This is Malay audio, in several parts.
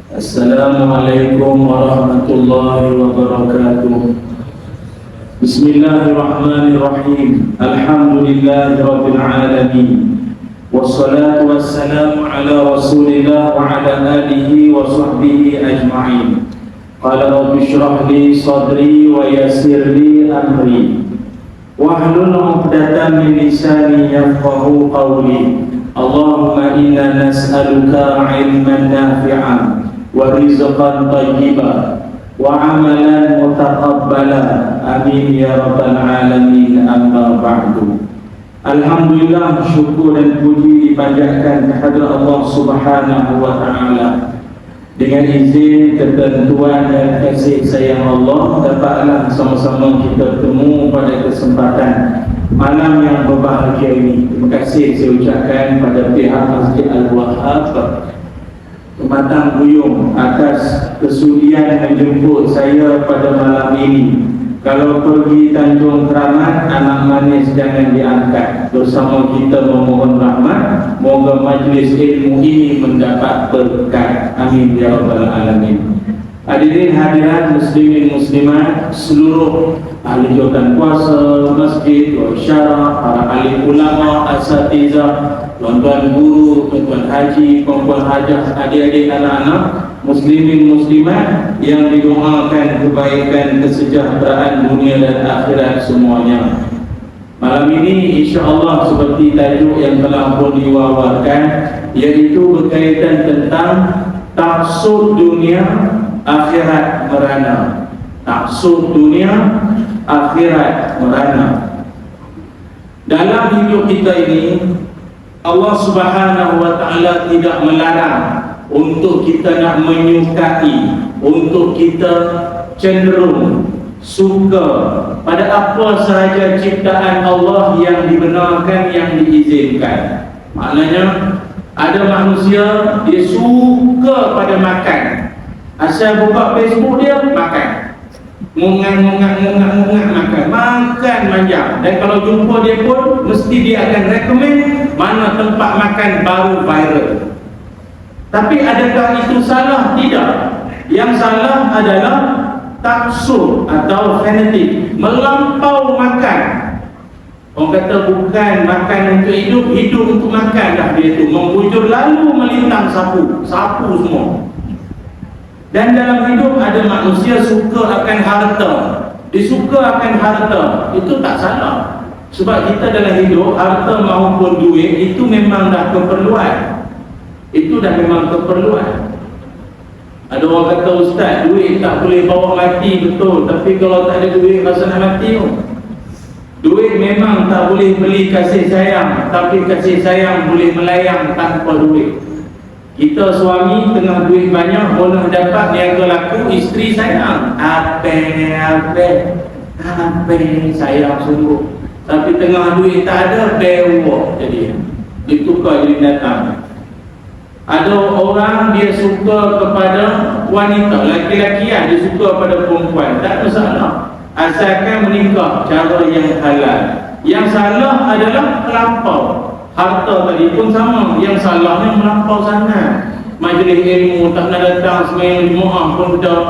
Assalamualaikum warahmatullahi wabarakatuh. Bismillahirrahmanirrahim. Alhamdulillahirabbil alamin. Wassalatu wassalamu ala Rasulillah wa ala alihi wa sahbihi ajma'in. Qala rabbi shrah li sadri wa yassir li amri wahlul 'uqdatam min lisani yafqahu qawli. Allahumma inna nas'aluka 'ilman nafi'an wa rizqan thayyiban wa 'amalan mutaqabbalan. Amin ya rabbal alamin. Amma ba'du. Alhamdulillah, syukur dan puji dipanjatkan kehadrat Allah Subhanahu wa taala. Dengan izin, ketentuan dan kasih sayang Allah, dapatlah sama-sama kita bertemu pada kesempatan malam yang berbahagia ini. Terima kasih saya ucapkan pada pihak Masjid Al-Wahhab Pematang Buyung atas kesudian menjemput saya pada malam ini. Kalau pergi Tanjung Keramat, anak manis jangan diangkat. Bersama kita memohon rahmat, moga majlis ilmu ini mendapat berkat. Amin ya rabbal alamin. Hadirin hadirat muslimin muslimat, seluruh ahli jawatan kuasa masjid, syarah, para alim ulama, asatizah, tuan-tuan guru, tuan-tuan haji, perempuan hajah, adik-adik, anak-anak, muslimin muslimat yang didoakan kebaikan, kesejahteraan dunia dan akhirat semuanya. Malam ini insya-Allah seperti tajuk yang telah pun diwawarkan, yaitu berkaitan tentang taksud dunia akhirat merana. Taksud dunia akhirat merana. Dalam hidup kita ini, Allah Subhanahu wa taala tidak melarang untuk kita nak menyukai, untuk kita cenderung suka pada apa sahaja ciptaan Allah yang dibenarkan, yang diizinkan. Maknanya ada manusia dia suka pada makan, asal buka Facebook dia makan, mungat makan manja. Dan kalau jumpa dia pun mesti dia akan recommend mana tempat makan baru viral. Tapi adakah itu salah? Tidak. Yang salah adalah taksub atau fanatik, melampau makan. Orang kata bukan makan untuk hidup, hidup untuk makan dah dia tu. Membujur lalu melintang sapu semua. Dan dalam hidup ada manusia suka akan harta. Dia suka akan harta. Itu tak salah. Sebab kita dalam hidup, harta maupun duit itu memang dah keperluan. Itu dah memang keperluan. Ada orang kata, ustaz, duit tak boleh bawa mati, betul. Tapi kalau tak ada duit, rasa nak mati tu. Duit memang tak boleh beli kasih sayang, tapi kasih sayang boleh melayang tanpa duit. Kita suami tengah duit banyak, boleh dapat niaga laku, isteri sayang. Apa sayang sungguh. Tapi tengah duit tak ada, bewok jadi. Ditukar jadi datang. Ada orang dia suka kepada wanita, laki-laki dia suka pada perempuan, tak masalah, asalkan menikah cara yang halal. Yang salah adalah melampau. Harta tadi pun sama, yang salahnya melampau sangat. Majlis ilmu tak nak datang, sembahyang Jumaat pun dah.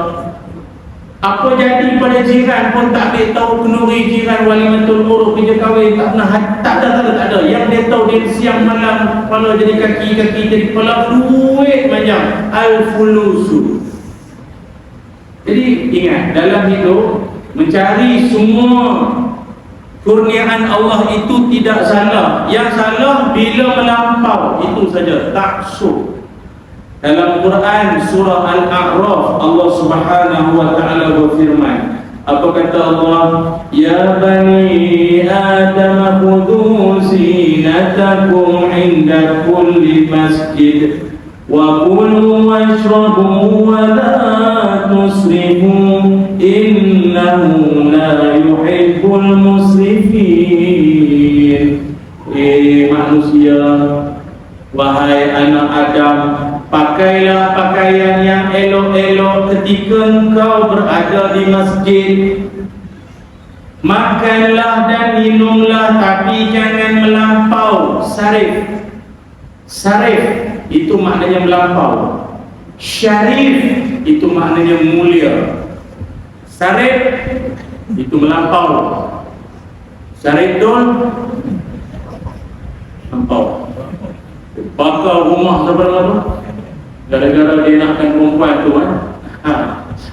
Apa jadi pada jiran pun tak dia tahu, kenduri jiran walimatul uruf, kerja kahwin tak pernah, tak ada. Yang dia tahu dia siang malam kepala jadi kaki jadi kepala, duit macam al-fulusu. Jadi ingat, dalam hidup mencari semua kurniaan Allah itu tidak salah. Yang salah bila melampau, itu saja taksub. Dalam Quran surah Al-A'raf, Allah Subhanahu wa taala berfirman, apa kata Allah? Ya bani Adam khudhu zinatakum 'inda kulli masjid wa kulu washrabu wa la tusrifu innahu la yuhibbul musrifin. Manusia, wahai anak Adam, pakailah pakaian yang elok-elok ketika engkau berada di masjid. Makanlah dan minumlah, tapi jangan melampau. Sarif itu maknanya melampau. Syarif itu maknanya mulia. Sarif itu melampau. Saridun lampau. Bakar rumah sebelah tu gara-gara dia nakkan perempuan tu kan.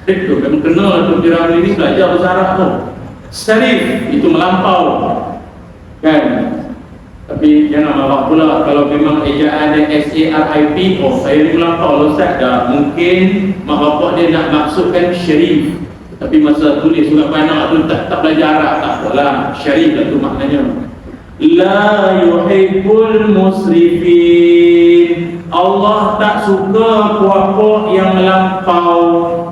Itu kan kenal tu Firaun ini belajar bahasa Arab tu. Sarif itu melampau kan. Tapi jangan marah pula kalau memang ejaan ada SARIP. Oh, saya ni melampau Ustaz. Dah mungkin mak bapak dia nak maksudkan syarif, tapi masa tulis surat anak tu tak belajar Arab, tak apalah. Syarif lah tu maknanya. La yuhibbul musrifin. Allah tak suka puak-puak yang melampau.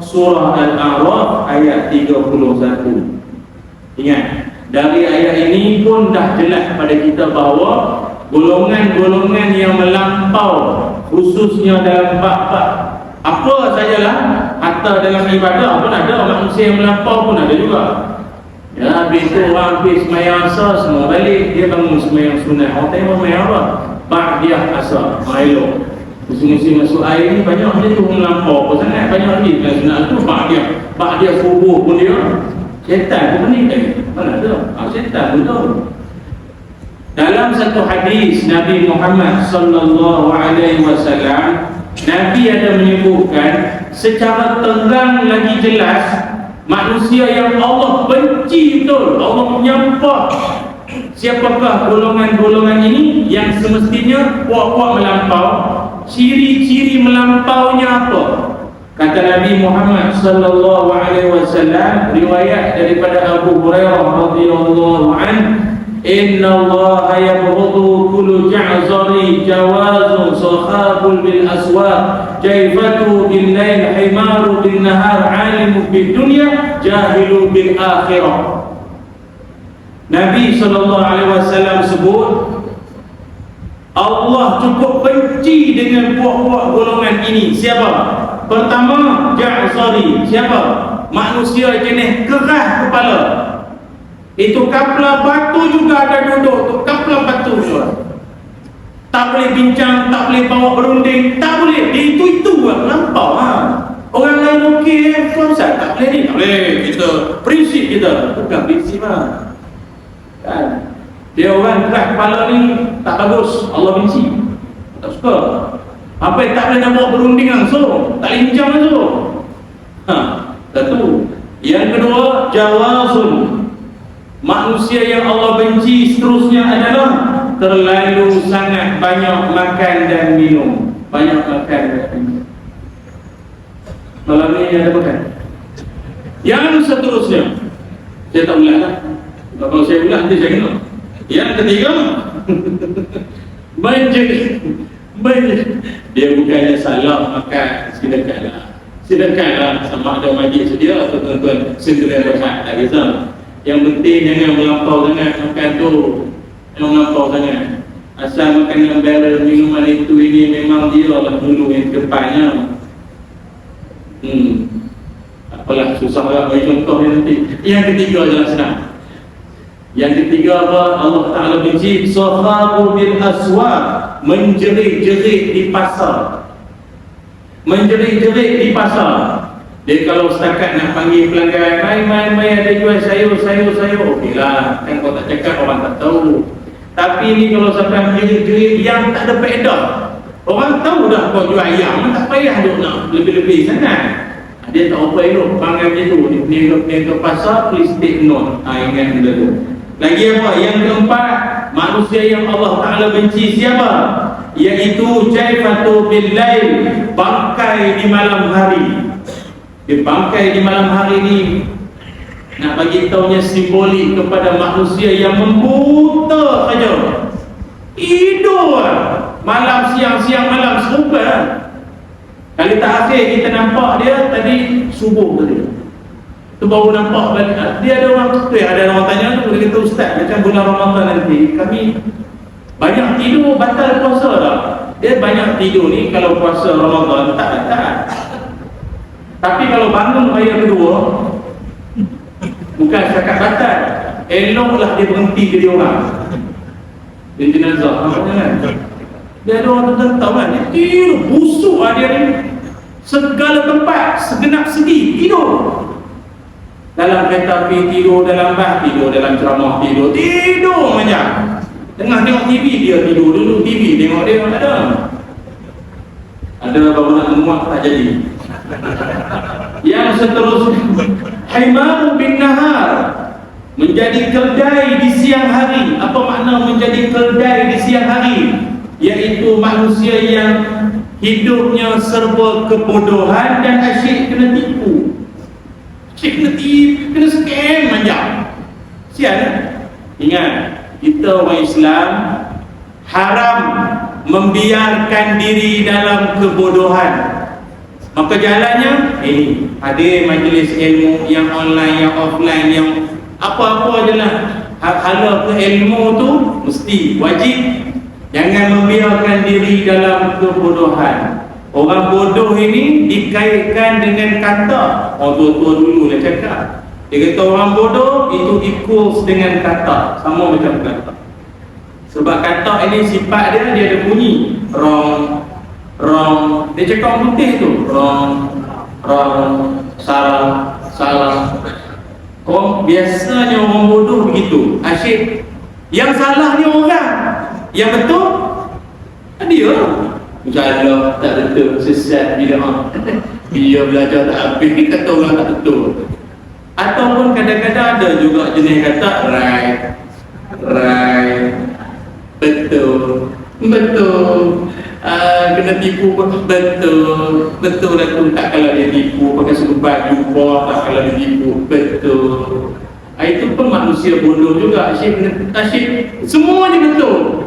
Surah Al-A'raf ayat 31. Ingat, dari ayat ini pun dah jelas pada kita bahawa golongan-golongan yang melampau, khususnya dalam bab-bab apa sajalah, hatta dalam ibadah pun ada manusia yang melampau, pun ada juga. Ya, habis tu orang habis semayang asar, semua balik, dia bangun semayang sunat. Orang tengok semayang apa? Ba'diyah asar, elok. Musim-musim masuk air ni banyak dia tu melampau apa sangat, banyak lagi dalam sunat tu Ba'diyah subuh pun dia. Syaitan pun ni kan? Mana ada? Syaitan pun tahu. Dalam satu hadis Nabi Muhammad sallallahu alaihi wasallam, Nabi ada menyebutkan secara terang lagi jelas manusia yang Allah benci betul, Allah menyampah. Siapakah golongan-golongan ini yang semestinya puak-puak melampau? Ciri-ciri melampaunya apa? Kata Nabi Muhammad sallallahu alaihi wasallam, riwayat daripada Abu Hurairah radhiyallahu anhu, inna Allah yabghadu kullu ja'zari jawazun sakhabul bil aswaq jaifatu bil lail himaru bin nahar alimu bid dunya jahilu bil akhirah. Nabi sallallahu alaihi wasallam sebut Allah cukup benci dengan puak-puak golongan ini. Siapa? Pertama, Ja'zari. Siapa? Manusia jenis keras kepala. Itu kapla batu juga ada duduk tu, kapla batu juga. Tak boleh bincang, tak boleh bawa berunding, tak boleh. Dia itu lah, melampau ha. Orang lain okey, Ustaz tak boleh ni, tak boleh. Kita prinsip kita, bukan prinsip lah. Kan? Dia orang keras kepala ni tak bagus, Allah benci, tak suka. Apa yang tak boleh nak bawa berunding langsung, tak boleh bincang langsung. Satu. Yang kedua, jawazun. Manusia yang Allah benci seterusnya adalah terlalu sangat banyak makan dan minum. Banyak makan dan minum. Malam ni ada makan. Yang seterusnya, saya tak ulang lah. Kalau saya ulang nanti saya kena. Yang ketiga, dia bukannya salah makan, silakanlah sama ada majlis sedia atau tuan-tuan segera rehat, tak kisah. Yang penting jangan melampau sangat makan tu, jangan melampau sangat. Asal makan yang barrel minuman itu ini memang dia lah dulu yang depannya. Apalah susah lah bagi contohnya nanti. Yang ketiga adalah senang. Yang ketiga apa? Allah Ta'ala benci sahabu bil aswaq, menjerit-jerit di pasar. Menjerit-jerit di pasar. Dia kalau setakat nak panggil pelanggan, mai ada jual sayur, okeylah, kan kau tak cakap orang tak tahu. Tapi ni kalau sampai menjerit-jerit yang tak ada faedah, orang tahu dah kau jual ayam, tak payah duk nak lebih-lebih sangat. Dia tak apa elok panggil dia tu, dia ke pasar, please take note. Ingat benda tu. Lagi apa? Yang keempat, manusia yang Allah Ta'ala benci siapa? Iaitu jaifatu bil lail, bangkai di malam hari. Dia bangkai di malam hari ni nak bagi taunya simbolik kepada manusia yang membuta saja. Tidur malam, siang malam serupa. Kali terakhir kita nampak dia tadi subuh tadi. Tu baru nampak balik. Dia ada orang tanya tu, dia kata Ustaz, macam bulan Ramadan nanti kami banyak tidur, batal puasa tak? Dia banyak tidur ni kalau puasa Ramadan tak batal. Tapi kalau bangun hari kedua, bukan setakat batal, eloklah dia berhenti jadi orang. Dia jenazah, kan? Dia ada orang tahu kan, dia tidur busuk dia ni. segala tempat, segenap segi tidur. Dalam kereta api tidur, dalam bas tidur, dalam ceramah tidur macam. Tengah tengok TV dia tidur dulu, TV tengok dia ada baru nak muat tak jadi. Yang seterusnya, himaru bin nahar, menjadi keldai di siang hari. Apa makna menjadi keldai di siang hari? Iaitu manusia yang hidupnya serba kebodohan dan asyik kena tipu. Kena scam macam. Sial. Ingat, kita orang Islam haram membiarkan diri dalam kebodohan. Maka jalannya ini ada majlis ilmu yang online, yang offline, yang apa-apa je lah. Hala ke ilmu tu mesti wajib. Jangan membiarkan diri dalam kebodohan. Orang bodoh ini dikaitkan dengan kata. Orang tua-tua dulu dah cakap. Dia kata orang bodoh itu equals dengan kata. Sama macam kata. Sebab kata ini sifat dia ada bunyi. Wrong. Dia cakap orang putih tu. Wrong. Salah. Orang biasanya orang bodoh begitu. Asyik. Yang salah ni orang. Yang betul dia. InsyaAllah tak betul, sesat bid'ah. Dia belajar tak habis, kata orang tak betul. Ataupun kadang-kadang ada juga jenis kata right, betul, kena tipu pun betul lah tu. Tak kalau dia tipu pakai suku baju tak kalau dia tipu betul. Itu pun manusia bodoh juga. Asyik semuanya betul.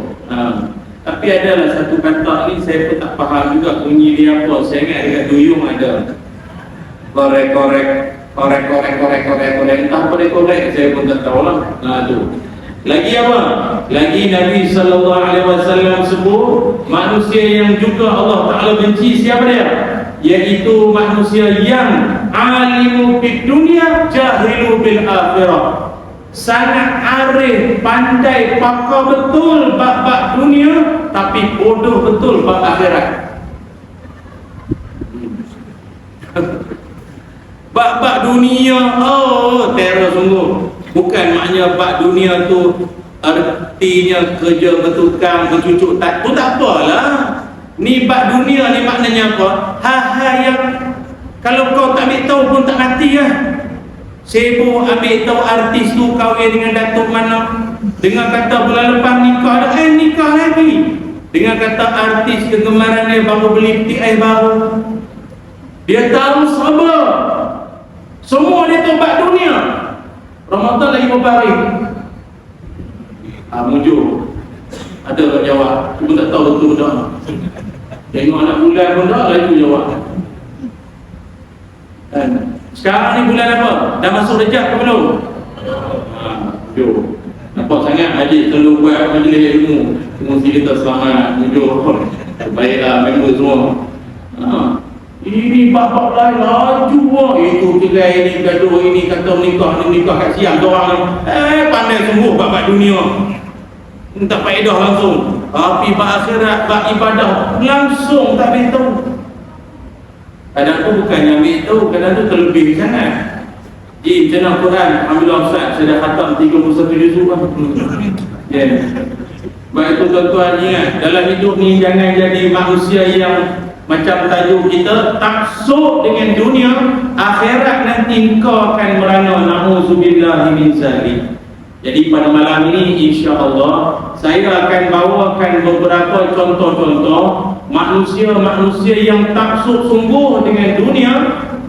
Tapi adalah satu kata ni saya pun tak faham juga bunyi dia apa. Saya ingat dekat duyung ada korek. Entah korek saya pun tak tahu lah. Tu. Lagi apa? Lagi Nabi SAW sebut manusia yang juga Allah Ta'ala benci. Siapa dia? Iaitu manusia yang alimu fid dunia jahilu bil akhirah. Sangat arif, pandai, pakar betul bab-bab dunia, tapi bodoh betul bab akhirat. Bab-bab dunia, teror sungguh. Bukan maknanya bab dunia tu artinya kerja bertukang, bercucuk tak, tu tak apalah. Ni bab dunia ni maknanya apa? Hal-hal yang kalau kau tak ambil tahu pun tak ngerti lah. Sibuk ambil tahu artis tu kahwin dengan datuk mana. Dengan kata bulan lepas nikah ada, nikah lagi. Dengan kata artis kegemaran dia baru beli peti air baru. Dia tahu sabar. Semua dia tahu bab dunia. Ramadan lagi berbaring. Mujur. Ada kat jawab. Cuma tak tahu betul tak. Tengok anak bulan pun tak lagi jawab. Kan? Sekarang ni bulan apa? Dah masuk Rejab ke belum? Jom. Nampak sangat Haji selalu buat majlis ilmu. Mesti kita selamat. Jom. Baiklah member semua. Ini bab-bab lain laju lah. Itu kira ini gaduh, ini kata nikah kat siang dorang ni. Pandai sungguh bab-bab dunia. Tak faedah langsung. Tapi bab akhirat, bab ibadah langsung tak boleh tahu. Kadang tu bukannya ambil tahu, kadang tu terlebih sangat. Macam mana Quran? Alhamdulillah Ustaz, saya dah khatam 31 juzuk lah. Baik itu tuan-tuan ingat, dalam hidup ni jangan jadi manusia yang macam tajuk kita, taksub dengan dunia. Akhirat nanti kau akan merana. Na'udzubillahi min zalik. Jadi pada malam ini insya-Allah saya akan bawakan beberapa contoh-contoh manusia-manusia yang taksub sungguh dengan dunia.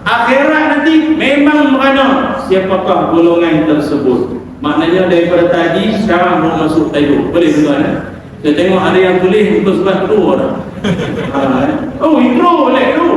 Akhirat nanti memang merana. Siapakah golongan tersebut? Maknanya daripada tadi sekarang belum masuk tajuk. Boleh tuan? Saya tengok ada yang tulis muka sebelah kedua dah. Intro boleh tu.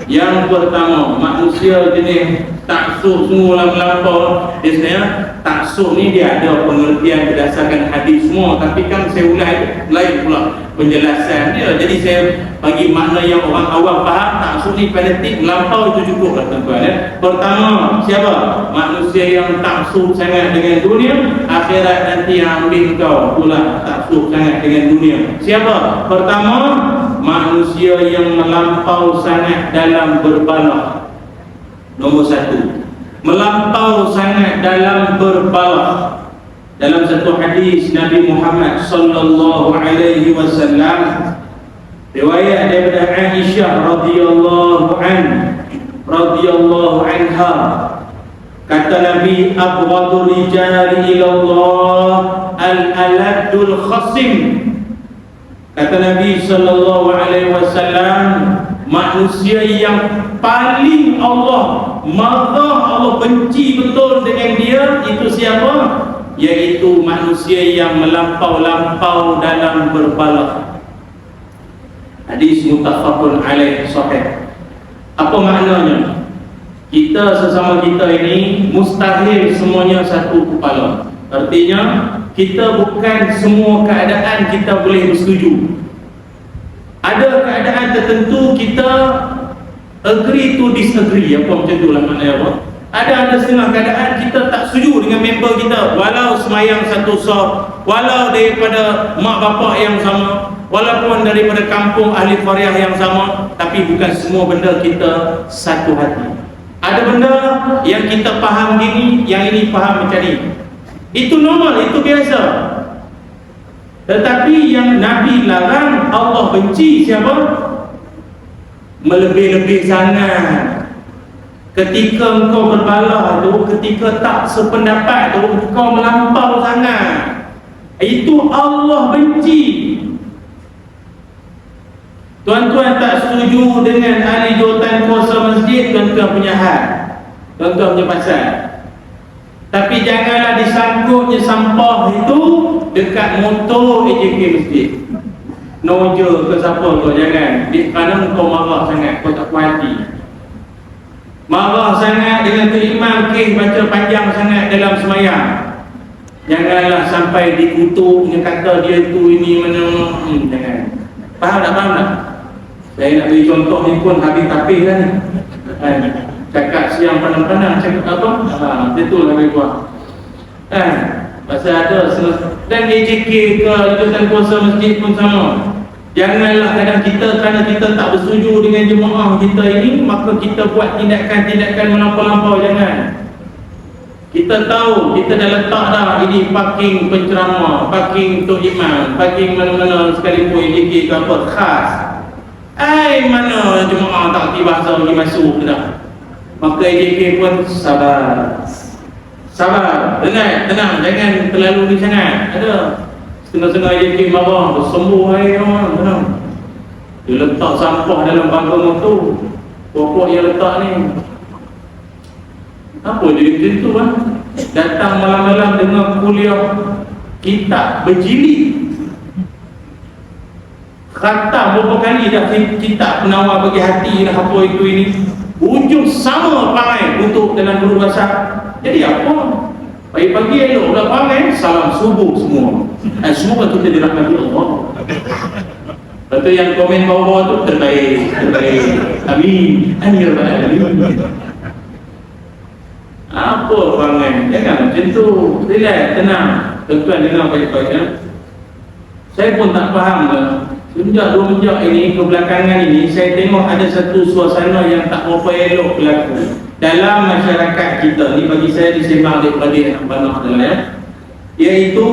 Yang pertama, manusia jenis taksub semua melampau. Dia sebenarnya taksub ni dia ada pengertian berdasarkan hadis semua, tapi kan saya ulang lain pula penjelasan dia. Jadi saya bagi makna yang orang awam faham. Taksub ni fanatik melampau itu cukup lah tuan-tuan ya. Pertama, siapa? Manusia yang taksub sangat dengan dunia. Akhirat nanti yang ambil kau pula taksub sangat dengan dunia. Siapa? Pertama, manusia yang melampau sangat dalam berbalah. Nombor satu, melampau sangat dalam berbalah. Dalam satu hadis Nabi Muhammad sallallahu alaihi wasallam, riwayat daripada Aisyah radhiyallahu anha, kata Nabi, abghadul rijali ila Allah al-aladul khasim. Kata Nabi sallallahu alaihi wasallam, manusia yang paling Allah marah, Allah benci betul dengan dia, itu siapa? Yaitu manusia yang melampau-lampau dalam berbalah. Hadis muttafaqun alaih sahih. Apa maknanya? Kita sesama kita ini mustahil semuanya satu kepala. Artinya kita bukan semua keadaan kita boleh bersetuju. Ada keadaan tertentu kita agree to disagree, apa macam tu lah maknanya apa. Ada setengah keadaan kita tak setuju dengan member kita, walau semayang satu saf, walau daripada mak bapak yang sama, walaupun daripada kampung ahli fariah yang sama, tapi bukan semua benda kita satu hati. Ada benda yang kita faham gini, yang ini faham macam ni. Itu normal, itu biasa. Tetapi yang Nabi larang, Allah benci siapa? Melebih-lebih sangat. Ketika engkau berbalah tu, ketika tak sependapat tu, engkau melampau sangat. Itu Allah benci. Tuan-tuan tak setuju dengan ahli jawatan kuasa masjid, tuan-tuan punya hak, tuan-tuan punya pasal. Tapi janganlah disangkutnya sampah itu dekat motor AJK masjid. Noja ke siapa kau, jangan. Kerana kau marah sangat, kau tak puas hati. Marah sangat dengan keimam kes baca panjang sangat dalam semayang. Janganlah sampai dikutuknya kata dia tu ini mana. Jangan. Faham tak? Faham tak? Saya nak beri contoh ni pun habis tapis lah ni. Cakap siang pandang-pandang, cakap apa? Betul lah lebih kuat. Pasal ada dan AJK ke jawatan kuasa masjid pun sama. Janganlah kadang kita, kerana kita tak bersetuju dengan jemaah kita ini, maka kita buat tindakan-tindakan melampau-lampau. Jangan. Kita tahu, kita dah letak dah ini parking penceramah, parking untuk imam, parking mana-mana sekalipun AJK ke apa khas. Mana jemaah tak tiba bahasa pergi masuk ke dah. Maka AJK pun sabar. Sabar, tenang, jangan terlalu ni sangat. Ada setengah-setengah AJK marah, bersembuh orang, tenang. Dia letak sampah dalam bangga motor. Pokok yang letak ni, apa jadi macam tu kan? Datang malam-malam dengar kuliah kitab berjilid. Khatam berapa kali dah kitab penawar bagi hati dah apa itu ini. Ujung sama perangai untuk dalam guru bahasa. Jadi apa? Pagi-pagi elok dah perangai, salam subuh semua. Semoga kita dirahmati Allah. Lepas tu yang komen bawah-bawah tu terbaik. Amin. Amin. Apa perangai? Jangan macam tu. Relax, tenang. Tuan-tuan dengar baik-baik ya. Saya pun tak faham lah. Sejak 2 sejak ini, kebelakangan ini, saya tengok ada satu suasana yang tak berapa elok berlaku dalam masyarakat kita ni. Bagi saya disembang adik-adik yang banyak adalah ya, iaitu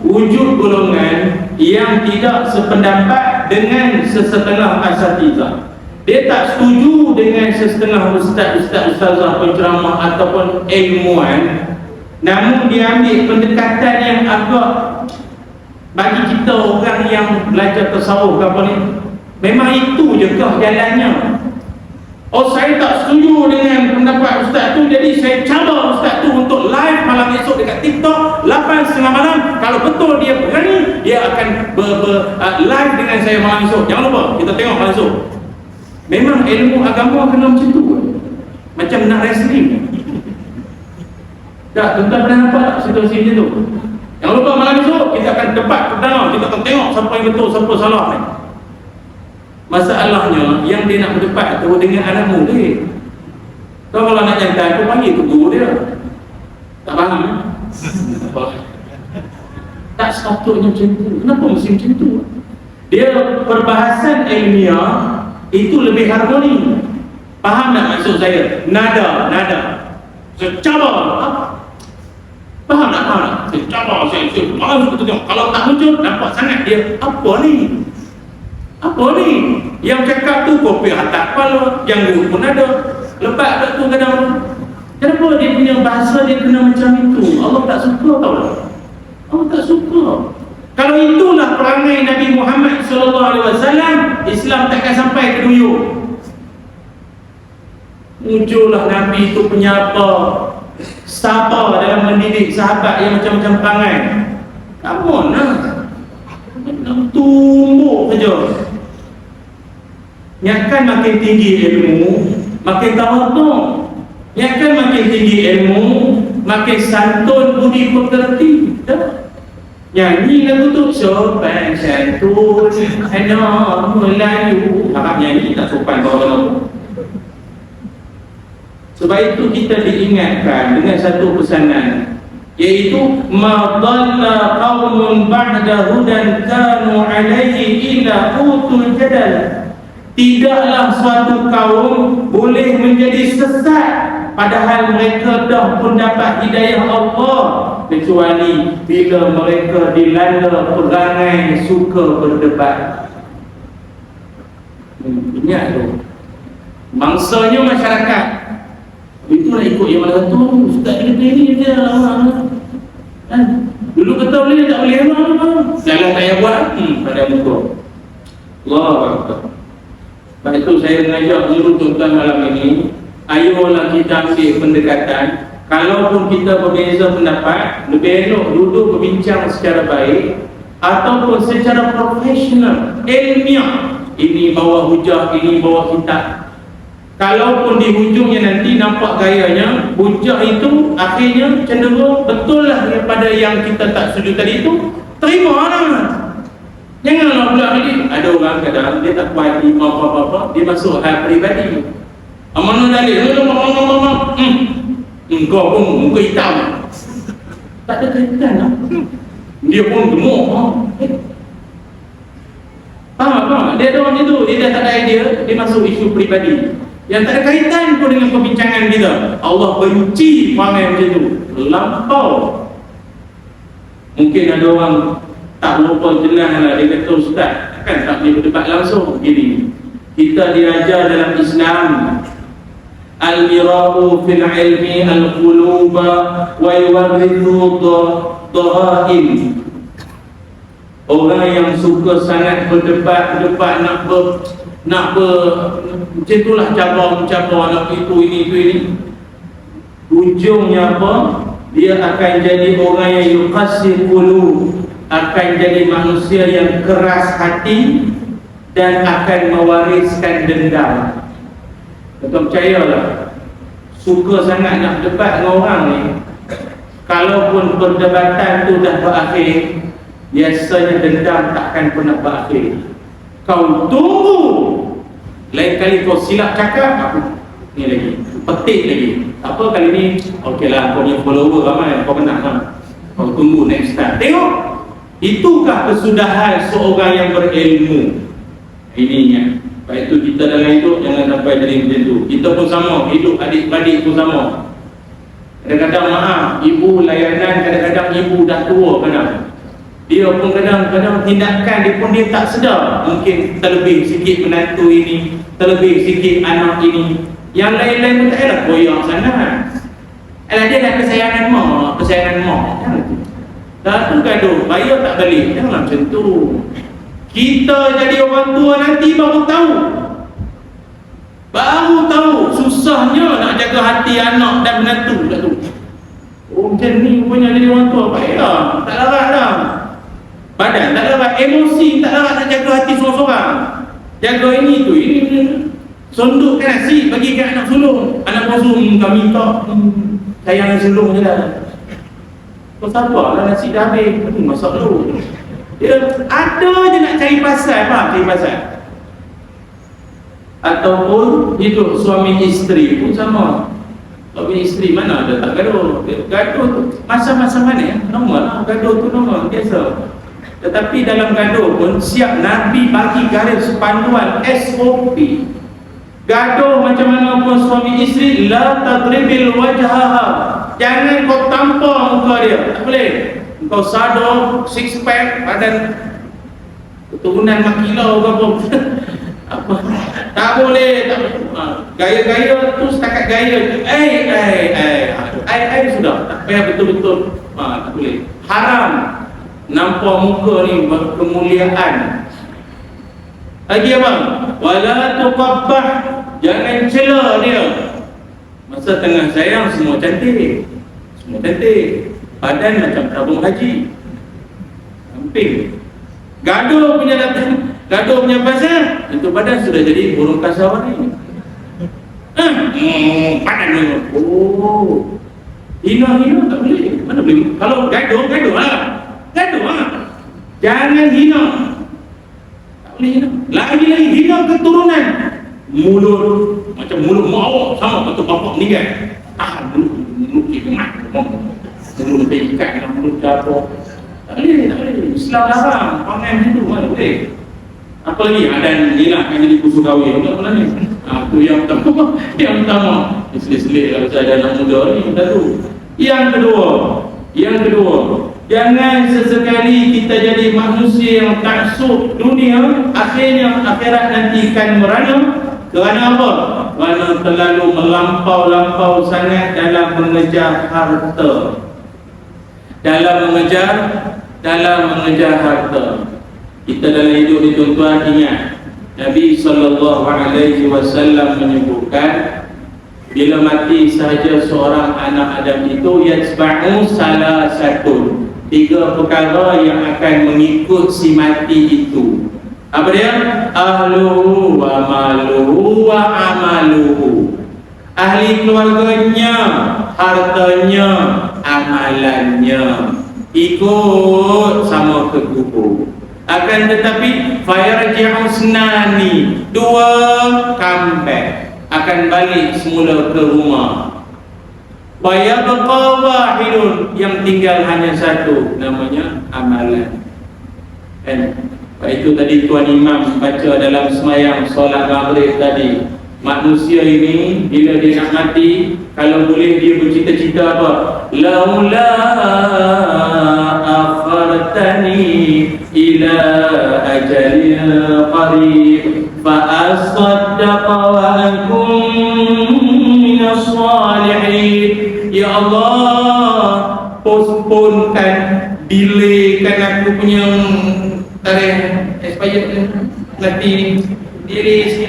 wujud golongan yang tidak sependapat dengan sesetengah asatizah. Dia tak setuju dengan sesetengah ustazah penceramah ataupun ilmuwan, namun dia ambil pendekatan yang agak, bagi kita orang yang belajar tasawuf ke apa ni, memang itu je kah jalannya. Oh, saya tak setuju dengan pendapat ustaz tu, jadi saya cabar ustaz tu untuk live malam esok dekat TikTok 8:30 malam. Kalau betul dia berani, dia akan live dengan saya malam esok. Jangan lupa kita tengok malam esok. Memang ilmu agama kena macam tu, macam nak wrestling. Tak, tuan-tuan pernah nampak tak situasi macam tu? Jangan lupa malam esok kita akan debat perdana, kita akan tengok siapa yang betul, siapa salah ni. Masalahnya yang dia nak berdebat tu dengan anak muda. Kau kalau nak jantan, kau panggil ke guru dia. Tak faham? Tak sepatutnya macam tu. Kenapa mesti macam tu? Dia perbahasan ilmiah itu lebih harmoni. Faham tak maksud saya? Nada secabar. Faham tak? Secabar saya maaf betul. Kalau tak muncul nampak sangat dia apa ni? Yang cakap tu kopi atas kepala, yang dulu pun ada. Lepas tak tu kadang kenapa dia punya bahasa dia kena macam itu? Allah tak suka tau. Allah tak suka. Kalau itulah perangai Nabi Muhammad SAW, Islam takkan sampai ke duyuk. Muncullah Nabi itu penyapa, sabar dalam mendidik sahabat yang macam-macam perangai. Come on lah, nak tumbuk saja. Nyakan makin tinggi ilmu, makin tawadhu. Nyakan makin tinggi ilmu, makin santun budi pekerti. Nyanyi lagu tu sopan santun anak Melayu. Harap nyanyi tak sopan bawa lagu. Sebab itu kita diingatkan dengan satu pesanan, iaitu ma dhalla qaumun ba'da hudan kanu alaihi illa utul jadal. Tidaklah suatu kaum boleh menjadi sesat padahal mereka dah pun dapat hidayah Allah, kecuali bila mereka dilanda perangai suka berdebat. Ingat tu, mangsanya masyarakat itulah ikut yang mana tu. Ustaz kita ni dia dulu kata boleh tak boleh jalan tak payah buat pada muka Allah. Sebab itu saya mengajak seluruh tuan-tuan malam ini, ayolah kita ambil pendekatan. Kalaupun kita berbeza pendapat, lebih elok duduk berbincang secara baik ataupun secara profesional, ilmiah. Ini bawa hujah, ini bawa kitab. Kalaupun di hujungnya nanti nampak gayanya, hujah itu akhirnya cenderung betul lah daripada yang kita tak setuju tadi itu, terima lah. Janganlah pula lagi ada orang kadang dia tak puas hati apa-apa, dia masuk hal peribadi. Mana dalil? Engkau pun muka hitam. Tak ada kaitan lah. Dia pun gemuk. Faham? Dia ada orang itu, dia dah tak ada idea, dia masuk isu peribadi yang tak ada kaitan pun dengan perbincangan kita. Allah benci perangai macam tu, lampau. Mungkin ada orang tak lupa jelas lah, dia kata ustaz kan tak boleh berdebat langsung. Gini, kita diajar dalam Islam al-mira'u fil ilmi al-quluba wa yuwarrithu dhahaim. Orang yang suka sangat berdebat nak macam itulah cabar nak itu ini. Ujungnya apa? Dia akan jadi orang yang yuqasir qulub, akan jadi manusia yang keras hati dan akan mewariskan dendam. Betul, percayalah, suka sangat nak debat dengan orang ni, kalaupun perdebatan tu dah berakhir, biasanya dendam takkan pernah berakhir. Kau tunggu, lain kali kau silap cakap, aku ni lagi, petik lagi. Apa kali ni, okeylah kau punya follower ramai, kau menang lah. Kau tunggu next time. Tengok, itukah kesudahan seorang yang berilmu. Ininya. Baik itu kita dalam hidup jangan sampai jadi macam tu. Kita pun sama, hidup adik-beradik pun sama. Kadang-kadang maaf, ibu layanan, kadang-kadang ibu dah tua kadang. Dia pun kadang-kadang tindakan dia pun dia tak sedar. Mungkin terlebih sikit menantu ini, terlebih sikit anak ini. Yang lain-lain pun tak ada koyak sangat. Alah dia dah kesayangan mak. Dah tu gaduh, bayar tak balik. Janganlah macam tu. Kita jadi orang tua nanti baru tahu susahnya nak jaga hati anak dan menantu dah tu. Oh macam ni punya jadi orang tua, payah. Tak larat dah. Badan tak larat, emosi tak larat nak jaga hati seorang-seorang. Jaga ini tu, ini sondukkan nasi bagi kat anak sulung. Anak bosum kami minta sayang sulung je lah. Kau sabarlah, nasi dah habis, masak dulu. Dia ada je nak cari pasal, cari pasal. Ataupun hidup suami isteri pun sama. Suami isteri mana ada tak gaduh? Gaduh tu masa-masa mana ya? Normal lah, gaduh tu normal, biasa. Tetapi dalam gaduh pun siap Nabi bagi garis panduan SOP. Gaduh macam mana pun suami isteri, la tadribil wajhaha, jangan kau tampar muka dia, tak boleh. Kau sado, six pack, badan keturunan makilau ke apa tak boleh, tak boleh. Gaya-gaya tu setakat gaya. Sudah tak payah betul-betul. Tak boleh. Haram nampak muka ni kemuliaan. Lagi apa? Wala tuqabbah, jangan cela dia. Masa tengah sayang semua cantik. Semua cantik. Badan macam tabung haji. Samping. Gaduh punya datang, gaduh punya pasal, itu badan sudah jadi burung kasawari. Badan ni. Oh. Hina tak boleh. Mana boleh? Kalau gaduh lah. Jangan hina. Tak boleh hina. Lagi-lagi hina keturunan. Mulut macam mulut mau sama betul bapak meninggal. Mulut ikat. Mulut ikat dengan mulut apa? Tak boleh. Islam larang. Pangan Hindu mana boleh. Apa lagi? Ada ni lah kan jadi kusu kahwin. Apa ni? Itu yang pertama. Selit-selit kalau saya ada anak muda ni dah tu. Yang kedua, jangan sesekali kita jadi manusia yang taksub dunia, akhirnya akhirat nanti akan merana. Kerana apa? Kerana terlalu melampau sangat dalam mengejar harta. Dalam mengejar harta. Kita dalam hidup ni tuan-tuan ingat, Nabi SAW menyebutkan bila mati sahaja seorang anak Adam itu yasba'u salah satu, 3 perkara yang akan mengikut si mati itu. Apa dia? Ahluhu wa maluhu wa amaluhu. Ahli keluarganya, hartanya, amalannya. Ikut sama ke kubur. Akan tetapi fayarji'u sunani, 2 comeback, akan balik semula ke rumah. Fayabqa wahidun, yang tinggal hanya satu, namanya amalan. Kan? Itu tadi Tuan Imam baca dalam semayang solat maghrib tadi. Manusia ini bila dia nak mati, kalau boleh dia bercita-cita apa? Laula akhartani ila ajalin qarib fa asaddaqa wa akum minas salihin. Ya Allah, postponekan, delaykan aku punya tarikh expired nanti diri sini.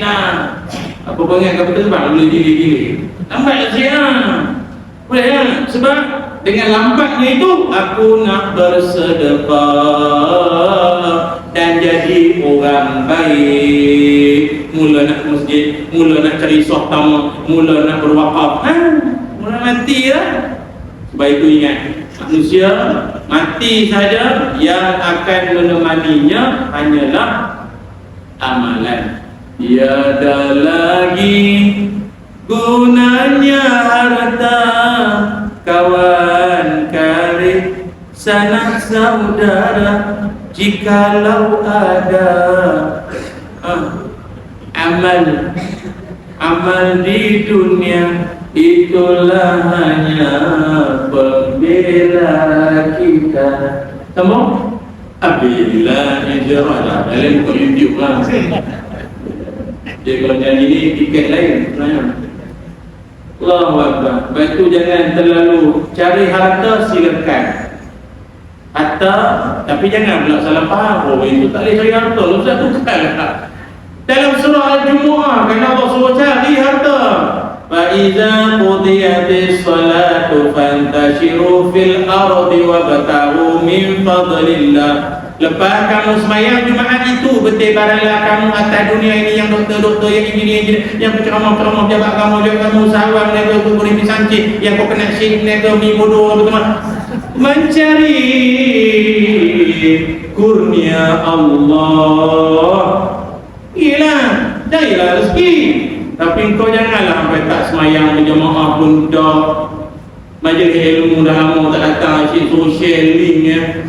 Apa banyak kata betul bang, boleh diri lambat siang. Boleh ya? Sebab dengan lambatnya itu aku nak bersedekah dan jadi orang baik. Mula nak masjid, mula nak cari sohtama, mula nak berwakaf. Mula mati lah. Sebab itu ingat, manusia mati saja, yang akan menemaninya hanyalah amalan. Tiada lagi gunanya harta, kawan karib, sanak saudara, jikalau ada amal di dunia, itulah hanya pembela kita. Semua apabila ijrah dalam YouTube lah. Jadi kalau nyanyi ni tiket lain sebenarnya. Allahu Akbar. Sebab itu jangan terlalu cari harta, silakan harta, tapi jangan pula salah faham. Oh itu tak boleh cari harta, Ustaz bukanlah. Dalam surah Al-Jumu'ah kan Allah suruh cari harta. Fa iza qudiyatis salatu fantashiru fil ardi wabtaghu min fadlillah. Lepas kamu semayang Jumaat itu, bertebaranlah kamu atas dunia ini, yang doktor-doktor, yang engineer, yang penceramah-penceramah, jabat kamu usahawan, mereka beri pisanci, yang kau kena syik, mereka mi bodoh, mencari kurnia Allah. Gila, carilah rezeki. Tapi kau janganlah sampai tak semayang berjamaah pun dah. Majlis ilmu dah lama tak datang, asyik suruh share link ya.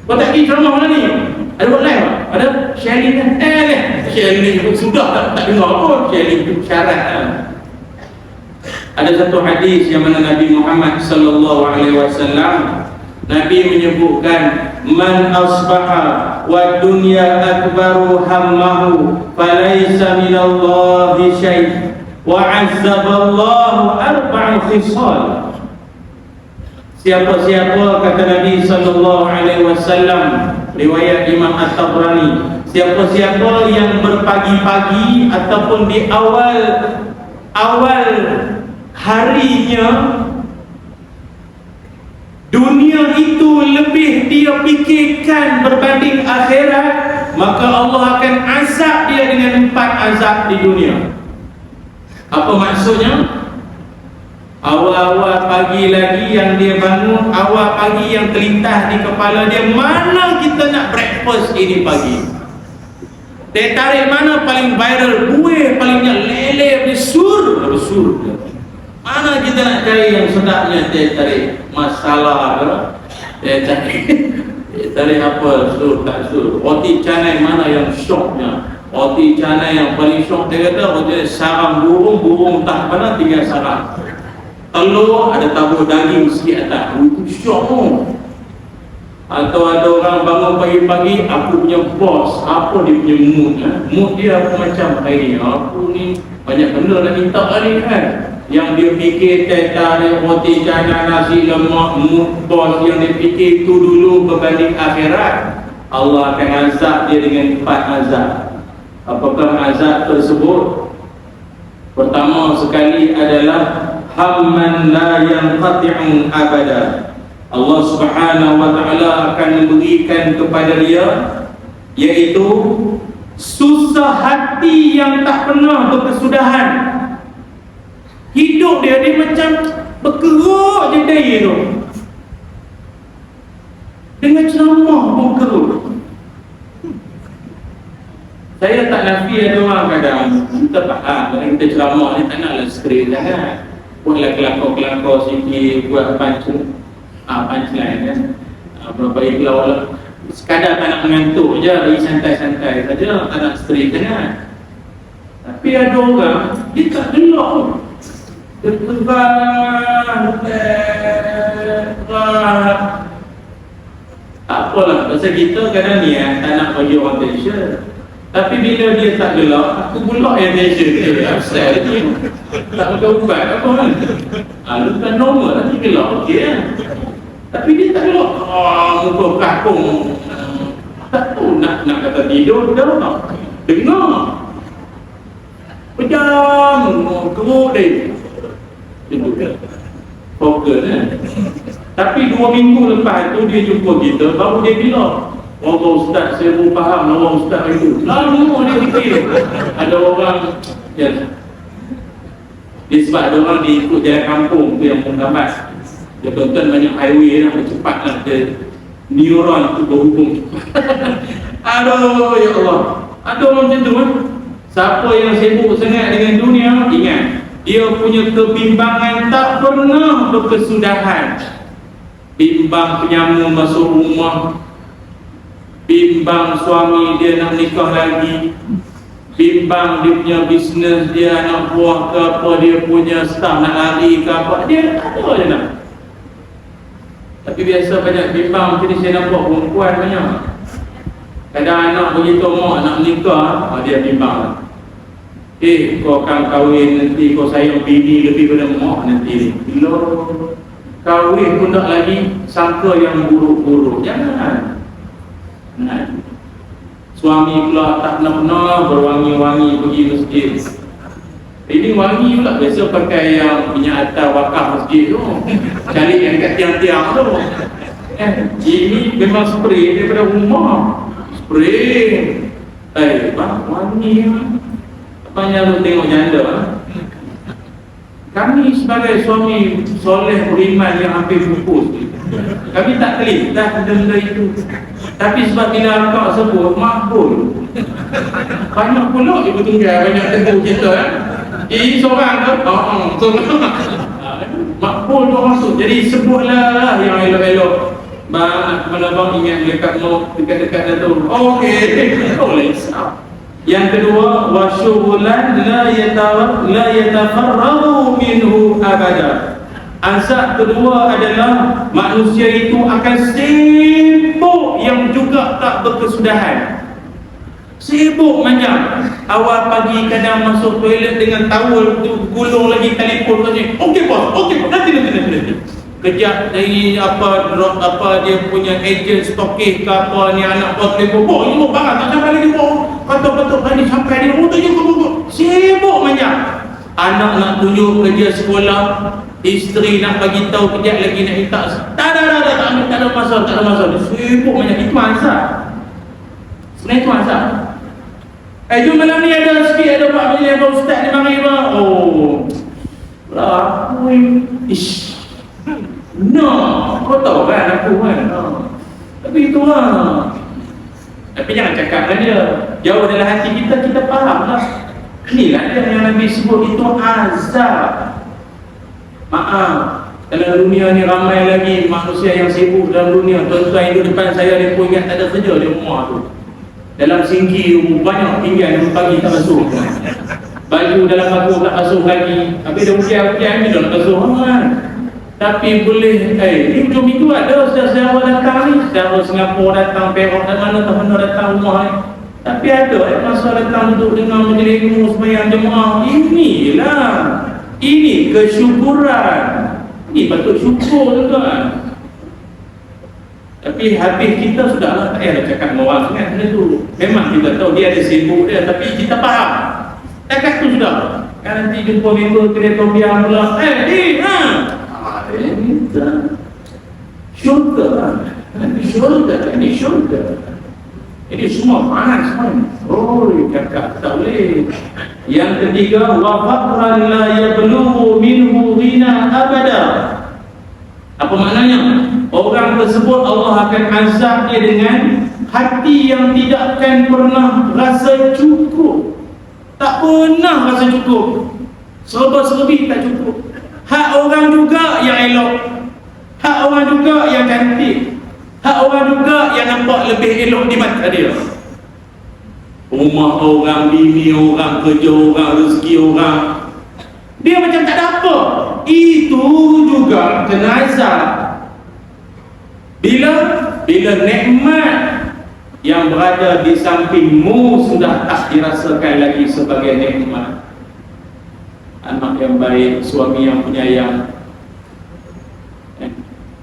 Kau tak pergi ceramah mana ni? Ada buat live tak? Ada? Sharing kan? Sharing ni sudah tak dengar pun. Sharing tu syarat kan? Ada satu hadis yang mana Nabi Muhammad sallallahu alaihi wasallam, Nabi menyebutkan, man asbaha wa dunya akbaru hammahu falaysa minallahi syai' wa 'azzaballahu arba'u khisal. Siapa-siapa, kata Nabi sallallahu alaihi wasallam, riwayat Imam At-Tabrani, siapa-siapa yang berpagi-pagi ataupun di awal harinya dunia itu lebih dia fikirkan berbanding akhirat, maka Allah akan azab dia dengan 4 azab di dunia. Apa maksudnya? Awal-awal pagi lagi yang dia bangun, awal pagi yang terlintas di kepala dia, mana kita nak breakfast ini pagi? Dia tarik mana paling viral, buih palingnya lele besur. Mana kita nak cari yang sedapnya? Dia tarik masalah ke? Dia tarik apa? Sur tak sur. Roti canai mana yang syoknya? Roti canai yang paling syok, dia kata roti sarang burung tak mana tinggal sarang. Telur ada tabur daging sikit atas, itu syok tu. Atau ada orang bangun pagi-pagi, aku punya bos, apa dia punya mood mood dia apa macam hari ni, aku ni banyak benda nak minta hari kan. Yang dia fikir teh-tarik, roti canai, nasi lemak, mood bos yang dia fikir itu dulu berbanding akhirat, Allah akan azab dia dengan 4 azab. Apakah azab tersebut? Pertama sekali adalah hamman la yanqati'u abada. Allah Subhanahu wa taala akan memberikan kepada dia, iaitu susah hati yang tak pernah berkesudahan. Hidup dia macam berkerut je daya tu. Dengan ceramah pun kerut. Saya tak nafi ada orang kadang kita faham kalau kita ceramah ni tak naklah skrip dah kan. Buatlah kelakor-kelakor sikit, buat punchline kan. Berapa iklau lah. Sekadar tak nak mengantuk je, bagi santai-santai saja, tak nak straight kan. Tapi ada orang, dia tak gelak pun. Dia terbang, tak apalah, pasal kita kadang ni tak nak bagi orang tension. Tapi bila dia tak gelak, aku pula yang tension dia. Asal dia tak makan ubat apa kan. Lu kan normal lah, dia gelak okey kan. Tapi dia tak gelak, muka kakung. Tak tahu nak kata tidur dah tak. Dengar pejam, kerut dia. Itu kan fokus kan. Tapi 2 minggu lepas tu dia jumpa kita, baru dia bilang, Allah Ustaz, saya pun faham Allah Ustaz itu. Lalu dia fikir ada orang ya. Dia sebab ada orang dia ikut jalan kampung tu yang menggambar. Dia tonton banyak highway lah, cepat lah dia, neuron tu berhubung. Aduh ya Allah, ada orang macam tu kan. Siapa yang sibuk sangat dengan dunia, ingat dia punya kebimbangan tak pernah berkesudahan. Bimbang penyamun masuk rumah, bimbang suami dia nak nikah lagi, bimbang dia punya bisnes dia, anak buah ke apa, dia punya staff nak lari ke apa, dia tak tahu je nak. Tapi biasa banyak bimbang macam ni saya nampak perempuan banyak. Kadang anak begitu mak nak nikah, dia bimbang. Kau akan kahwin nanti, kau sayang bini lebih pada mak nanti. Bila kahwin pun tak lagi sangka yang buruk-buruk. Jangan. Nah, suami pula tak pernah berwangi-wangi pergi masjid. Ini wangi pula, biasa pakai yang minyak atar wakaf masjid tu. Cari yang dekat tiang-tiang tu. Ini memang spray daripada rumah. Spray. Wangi. Apanya lu tengok janda. Kami sebagai suami soleh beriman yang hampir pupus, kami tak klik dah benda itu. Tapi sebab bila akak sebut makbul, banyak pula ibu tunggal banyak tegur kita kan. Seorang tu seorang makbul tu masuk. Jadi sebutlah yang elok-elok. Bang, mana bang ingat dekat mau dekat-dekat tu. Okey, boleh sah. Yang kedua, wasyughlan la yatafarragu minhu abada. Azab kedua adalah manusia itu akan sibuk yang juga tak berkesudahan. Sibuk macam awal pagi kadang masuk toilet dengan towel tu, gulung lagi telefon tadi. Okey bos, nanti. Kejap dari apa dia punya agent stokis ke apa ni anak bos telefon. Bos, ini mau barang tak sampai lagi bos. Kata betul tadi sampai dia tak je bos. Sibuk macam. Anak nak tunjuk kerja sekolah, isteri nak bagi tahu kejap lagi nak minta. Tak ada masalah. Sibuk macam itu azab. Sebenarnya itu azab. Jom malam ni ada sikit, ada 4 minit, ada ustaz ni mari bang. Oh lah, ish, no, kau tahu kan aku kan. Tapi itu lah. Tapi jangan cakap dengan dia. Jauh dalam hati kita, kita faham lah. Inilah dia yang Nabi sebut itu azab. Maaf, dalam dunia ni ramai lagi manusia yang sibuk dalam dunia. Tuan-tuan hidup depan saya, dia pun ingat tak ada kerja di rumah tu. Dalam singki banyak tinggal dia pagi tak basuh. Baju dalam baju tak basuh lagi. Habis dia ujian ni dah nak basuh kan. Tapi boleh ni hujung minggu ada saudara datang ni, saudara Singapura datang, Perak dan mana datang rumah ni. Tapi ada masa datang duduk dengan majlis ilmu sembahyang jemaah. Ini kesyukuran. Ini patut syukur tuan. Tapi habis kita sudahlah, tak payah cakap dengan orang sangat benda tu. Memang kita tahu dia ada sibuk dia, tapi kita faham. Takat tu sudah. Kan nanti jumpa member kereta biar pula. Kita syurga. Ini syurga. Ini semua panas semua. Kakak tak boleh. Yang ketiga, wa faqran la yablughu minhu ghina abada. Apa maknanya? Orang tersebut Allah akan azab dia dengan hati yang tidak akan pernah rasa cukup. Tak pernah rasa cukup. Serba-serbi tak cukup. Hak orang juga yang elok. Hak orang juga yang cantik. Hak orang juga yang nampak lebih elok di mata dia. Rumah orang, bini orang, kerja orang, rezeki orang, dia macam tak ada apa. Itu juga kena azab. Bila nikmat yang berada di sampingmu sudah tak dirasakan lagi sebagai nikmat. Anak yang baik, suami yang penyayang,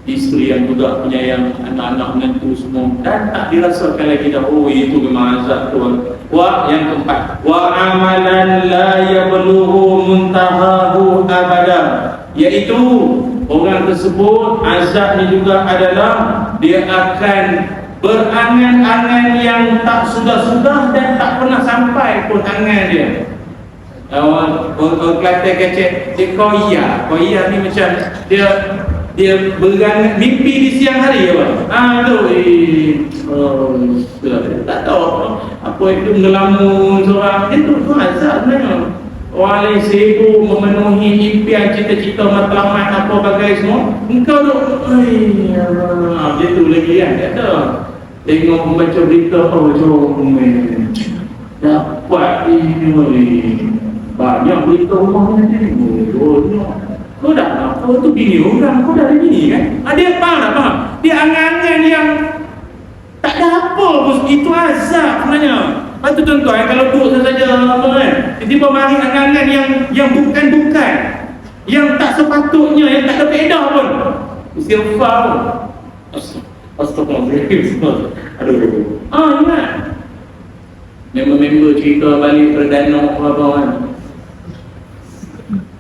isteri yang juga penyayang, anak-anak menantu semua, dan tak dirasakan lagi dah. Itu memang azab Tuhan. Yang keempat, wa amalan la yablughu muntahahu abada, iaitu orang tersebut azabnya juga adalah dia akan berangan-angan yang tak sudah-sudah dan tak pernah sampai pun angan dia. Orang Kelantan kecek, dia koya ni macam dia berangan mimpi di siang hari tak tahu apa itu ngelamun seorang. Itu azab sebenarnya. Orang lain sibuk memenuhi impian, cita-cita, matlamat apa bagai semua, engkau tu dia tu lagi kan. Tak ada tengok membaca berita dapat ini banyak berita rumah ni. Kau dah apa tu bini orang, kau dah ada bini kan? Dia faham. Dia angan-angan yang tak ada apa bos. Itu azab sebenarnya. Lepas tu tuan-tuan, kalau duduk saja apa kan, tiba-tiba mari angan-angan yang bukan-bukan, yang tak sepatutnya, yang tak ada faedah pun. Istighfar. Astagfirullahaladzim. Ingat member-member cerita balik perdana apa kan,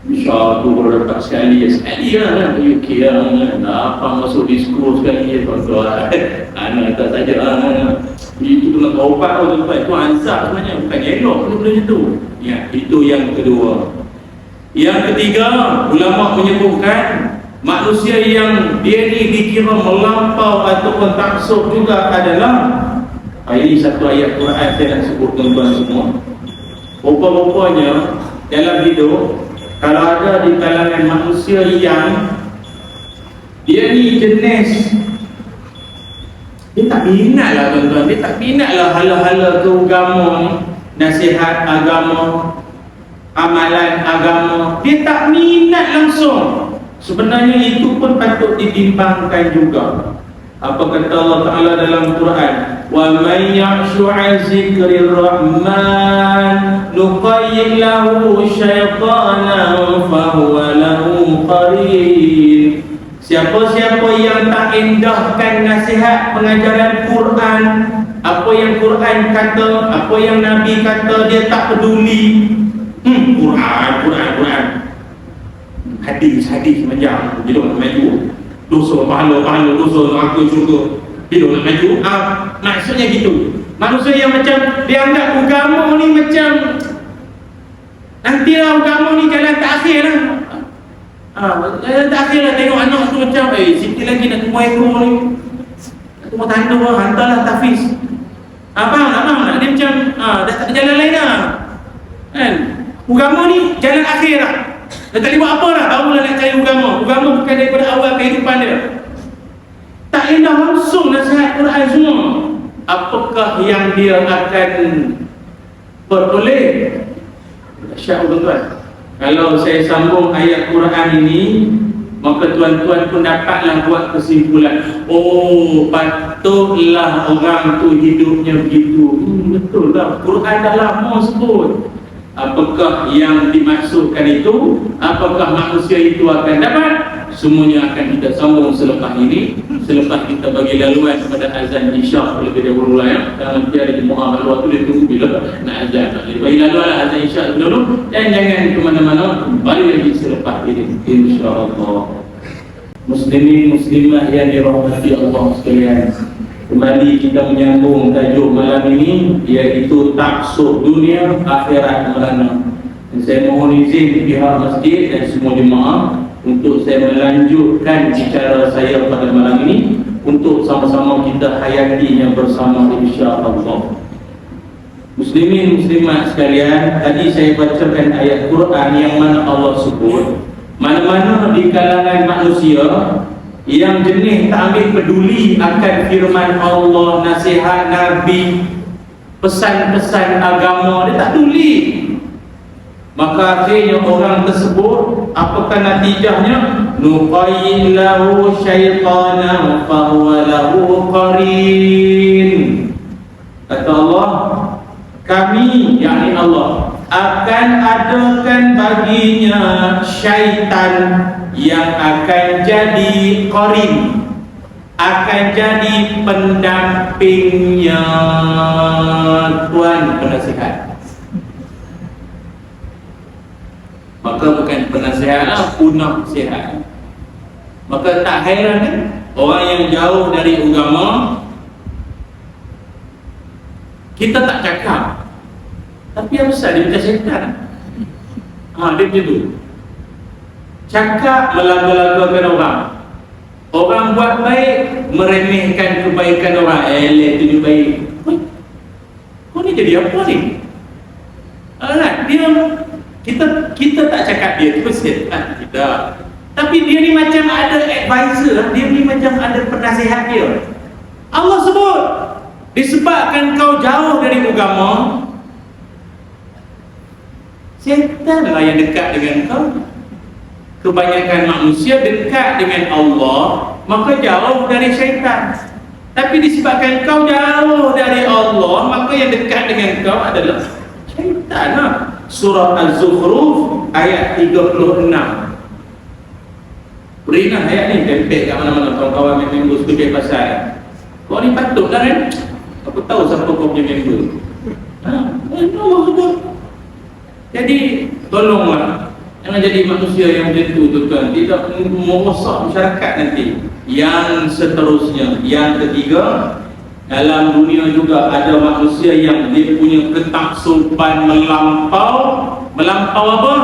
InsyaAllah tu kalau dapat sekali lah UK lah, apa masuk disco sekali tuan-tuan. Anak tak saja itu kena taubat tuan-tuan. Itu azab sebenarnya, bukan elok benda-benda tu. Itu yang kedua. Yang ketiga, ulama menyebutkan manusia yang dia ni dikira melampau ataupun taksub juga adalah, ini satu ayat Quran saya nak sebut tuan-tuan semua. Rupa-rupanya dalam hidup, kalau ada di kalangan manusia yang dia ni jenis Dia tak minat lah tuan-tuan. Dia tak minat lah hala-hala ke agama ni, nasihat agama, amalan agama. Dia tak minat langsung. Sebenarnya itu pun patut ditimbangkan juga. Apa kata Allah Ta'ala dalam Quran? Wa man ya'shu 'an zikrir rahman nuqayyid lahu syaitanan fahuwa lahu qarin. Siapa-siapa yang tak endahkan nasihat pengajaran Quran, apa yang Quran kata, apa yang Nabi kata, dia tak peduli. Quran hadis macam dia nak maju dosa pahala dosa aku syurga, dia nak maju. Maksudnya gitu. Manusia yang macam dia anggap agama ni macam nantilah agama ni jalan terakhir lah. Jalan terakhir lah. Tengok anak tu macam sikit lagi nak tumbuh ekor ni, nak tumbuh tanda lah, hantarlah tafiz. Faham tak? Dia macam dah tak ada jalan lain dah kan. Agama ni jalan akhir lah. Dah tak boleh buat apa lah, barulah nak cari agama. Agama bukan daripada awal kehidupan dia. Tak indah langsung nasihat Quran semua. Apakah yang dia akan peroleh? Dahsyat tuan-tuan. Kalau saya sambung ayat Quran ini, maka tuan-tuan pun dapatlah buat kesimpulan. Oh, patutlah orang tu hidupnya begitu. Betul lah, Quran dah lama sebut. Apakah yang dimaksudkan itu? Apakah manusia itu akan dapat? Semuanya akan kita sambung selepas ini. Selepas kita bagi laluan kepada azan isyak lebih dahulu lah ya. Jangan tiada jemaah luar tu dia tunggu bila nak azan. Bagi laluan lah azan isyak dulu. Dan jangan ke mana-mana, kembali lagi selepas ini, insya-Allah. Muslimin muslimah yang dirahmati Allah sekalian, kembali kita menyambung tajuk malam ini, iaitu taksub dunia akhirat merana. Dan saya mohon izin pihak masjid dan semua jemaah untuk saya melanjutkan bicara saya pada malam ini, untuk sama-sama kita hayatinya bersama, insya-Allah. Muslimin muslimat sekalian, tadi saya bacakan ayat Quran yang mana Allah sebut mana-mana di kalangan manusia yang jenis tak ambil peduli akan firman Allah, nasihat Nabi, pesan-pesan agama, dia tak peduli. Maka akhirnya orang tersebut, apakah natijahnya? Nuqayyid lahu syaitanan fahuwa lahu qarin. Kata Allah, kami, yakni Allah, akan adakan baginya syaitan yang akan jadi qarin, akan jadi pendampingnya. Tuan penasihat, maka bukan penasihat lah, punah sihat. Maka tak heran kan orang yang jauh dari agama, kita tak cakap, tapi yang besar dia macam syaitan. Dia macam tu. Cakap melaga-lagakan orang. Orang buat baik, meremehkan kebaikan orang. Eleh tu dia baik. Kau ni jadi apa ni? Kita tak cakap dia tu syaitan kita. Tapi dia ni macam ada advisor, dia ni macam ada penasihat dia. Allah sebut, disebabkan kau jauh dari agama, syaitan lah yang dekat dengan kau. Kebanyakan manusia dekat dengan Allah, maka jauh dari syaitan. Tapi disebabkan kau jauh dari Allah, maka yang dekat dengan kau adalah syaitan lah. Surah Az-Zukhruf ayat 36. Berikan ayat ni, tempel kat mana-mana kawan-kawan member sebagai pasal. Kau ni patut lah kan? Aku tahu siapa kau punya member. Allah sebut. Jadi tolonglah, jangan jadi manusia yang macam tu tuan-tuan. Tidak merosak masyarakat nanti. Yang seterusnya, yang ketiga, dalam dunia juga ada manusia yang dia punya ketaksuban melampau. Melampau apa?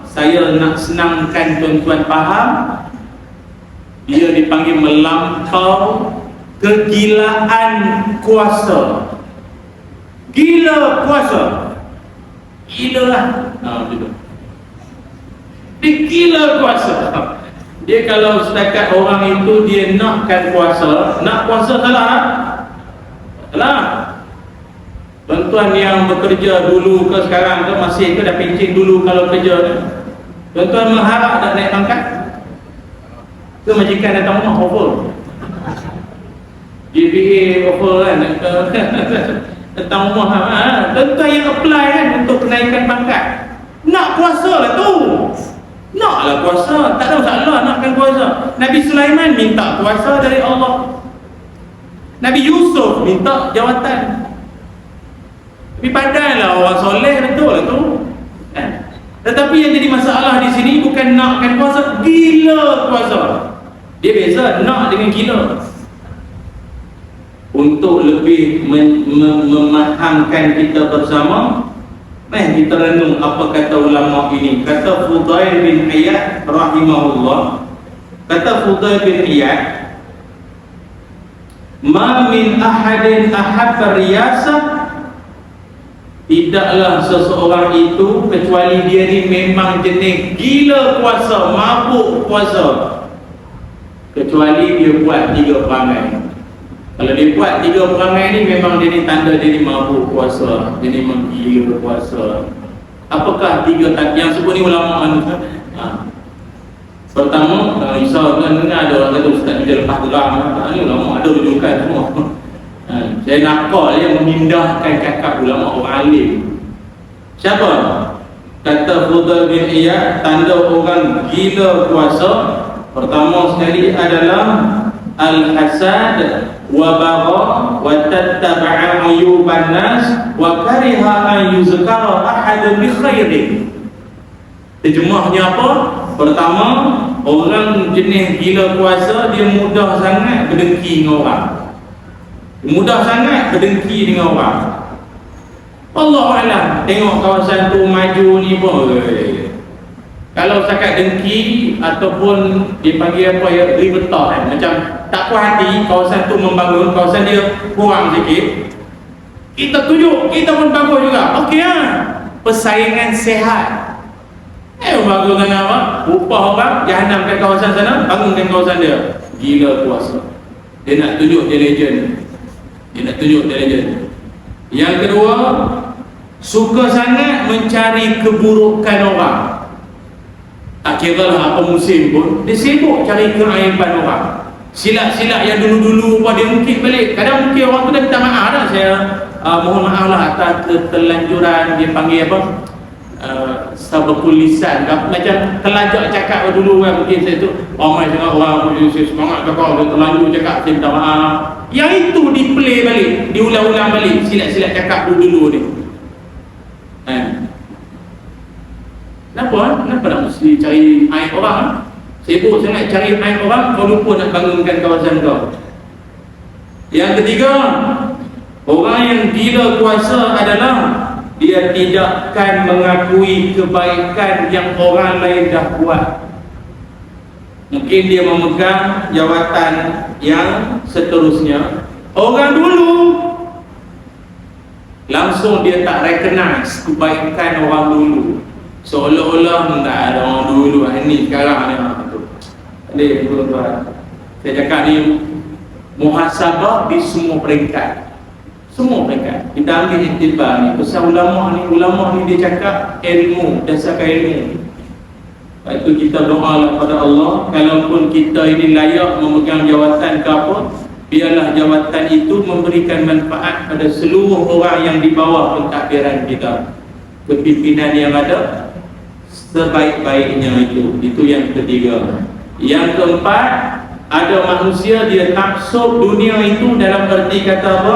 Saya nak senangkan tuan-tuan faham. Dia dipanggil melampau kegilaan kuasa. Gila kuasa. Gila lah. Dia gila kuasa. Dia kalau setakat orang itu dia nakkan kuasa, nak kuasa salah, Alah, tuan-tuan yang bekerja dulu ke sekarang ke masih ke dah pencen dulu kalau kerja ni, tuan-tuan mengharap tak naik pangkat? Ke majikan datang rumah offer? GPA offer kan? Datang rumah tuan-tuan yang apply kan untuk kenaikan pangkat. Nak kuasa lah tu. Naklah kuasa, tak ada masalah nakkan kuasa. Nabi Sulaiman minta kuasa dari Allah. Nabi Yusuf minta jawatan. Tapi padahlah orang soleh betul lah tu. Tetapi yang jadi masalah di sini bukan nakkan kuasa, gila kuasa. Dia beza nak dengan gila. Untuk lebih memahamkan kita bersama, kita renung apa kata ulama ini. Kata Fudail bin Iyad rahimahullah, kata Fudail bin Iyad, ma min ahadin ahabba riyasah, tidaklah seseorang itu kecuali dia ni memang jenis gila kuasa, mabuk kuasa, kecuali dia buat 3 perangai. Kalau dia buat 3 perangai ni, memang dia ni tanda dia ni mabuk kuasa, dia ni menggila kuasa. Apakah 3 tanda yang sebut ni ulama ni? Pertama, risau kan ada orang kata ustaz dia lepas geram. Ni ulama ada rujukan semua. Saya nakal yang memindahkan cakap ulama orang alim. Siapa? Kata Fudail bin Iyad, tanda orang gila kuasa pertama sekali adalah al-hasad wa bagha wa tattaba'a uyuban nas wa kariha an yuzkara ahad bi khairin. Terjemahnya apa? Pertama, orang jenis gila kuasa dia mudah sangat berdengki dengan orang. Mudah sangat berdengki dengan orang. Allah Alam, tengok kawasan tu maju ni pun kalau setakat dengki ataupun dipanggil apa ya, ribetah macam tak puas hati kawasan tu membangun, kawasan dia kurang sikit, kita tunjuk kita pun bagus juga. Okey lah, persaingan sehat. Bangunkan apa? Upah orang jahanam kat kawasan sana, bangunkan kawasan dia. Gila kuasa. Dia nak tunjuk dia legend. Dia nak tunjuk dia legend. Yang kedua, suka sangat mencari keburukan orang. Tak kira lah apa musim pun, dia sibuk cari keaiban orang. Silap-silap yang dulu-dulu buat dia mungkit balik. Kadang mungkin orang tu dah minta maaf dah. Saya mohon maaf lah atas ketelanjuran, dia panggil apa, sabakul lisan, macam terlanjur cakap dulu kan. Mungkin saya tu ramai sangat orang pun saya semangat kakak, dia terlanjur cakap, saya minta maaf. Yang itu di play balik, diulang-ulang balik silap-silap cakap dulu ni. Kenapa? Kenapa nak mesti cari aib orang? Sibuk sangat cari aib orang, kau lupa nak bangunkan kawasan kau. Yang ketiga, orang yang gila kuasa adalah dia tidakkan mengakui kebaikan yang orang lain dah buat. Mungkin dia memegang jawatan yang seterusnya, orang dulu langsung dia tak recognize kebaikan orang dulu, seolah-olah tak ada orang dulu. Ini sekarang ni tuan-tuan, saya cakap ni muhasabah di semua peringkat. Semua peringkat kita ambil iktibar ni. Pasal ulama ni dia cakap ilmu, dasarkan ilmu. Lepas itu kita doa kepada Allah, kalaupun kita ini layak memegang jawatan ke apa, biarlah jawatan itu memberikan manfaat pada seluruh orang yang di bawah pentadbiran kita. Kepimpinan yang ada sebaik-baiknya itu yang ketiga. Yang keempat, ada manusia dia taksub dunia itu dalam erti kata apa?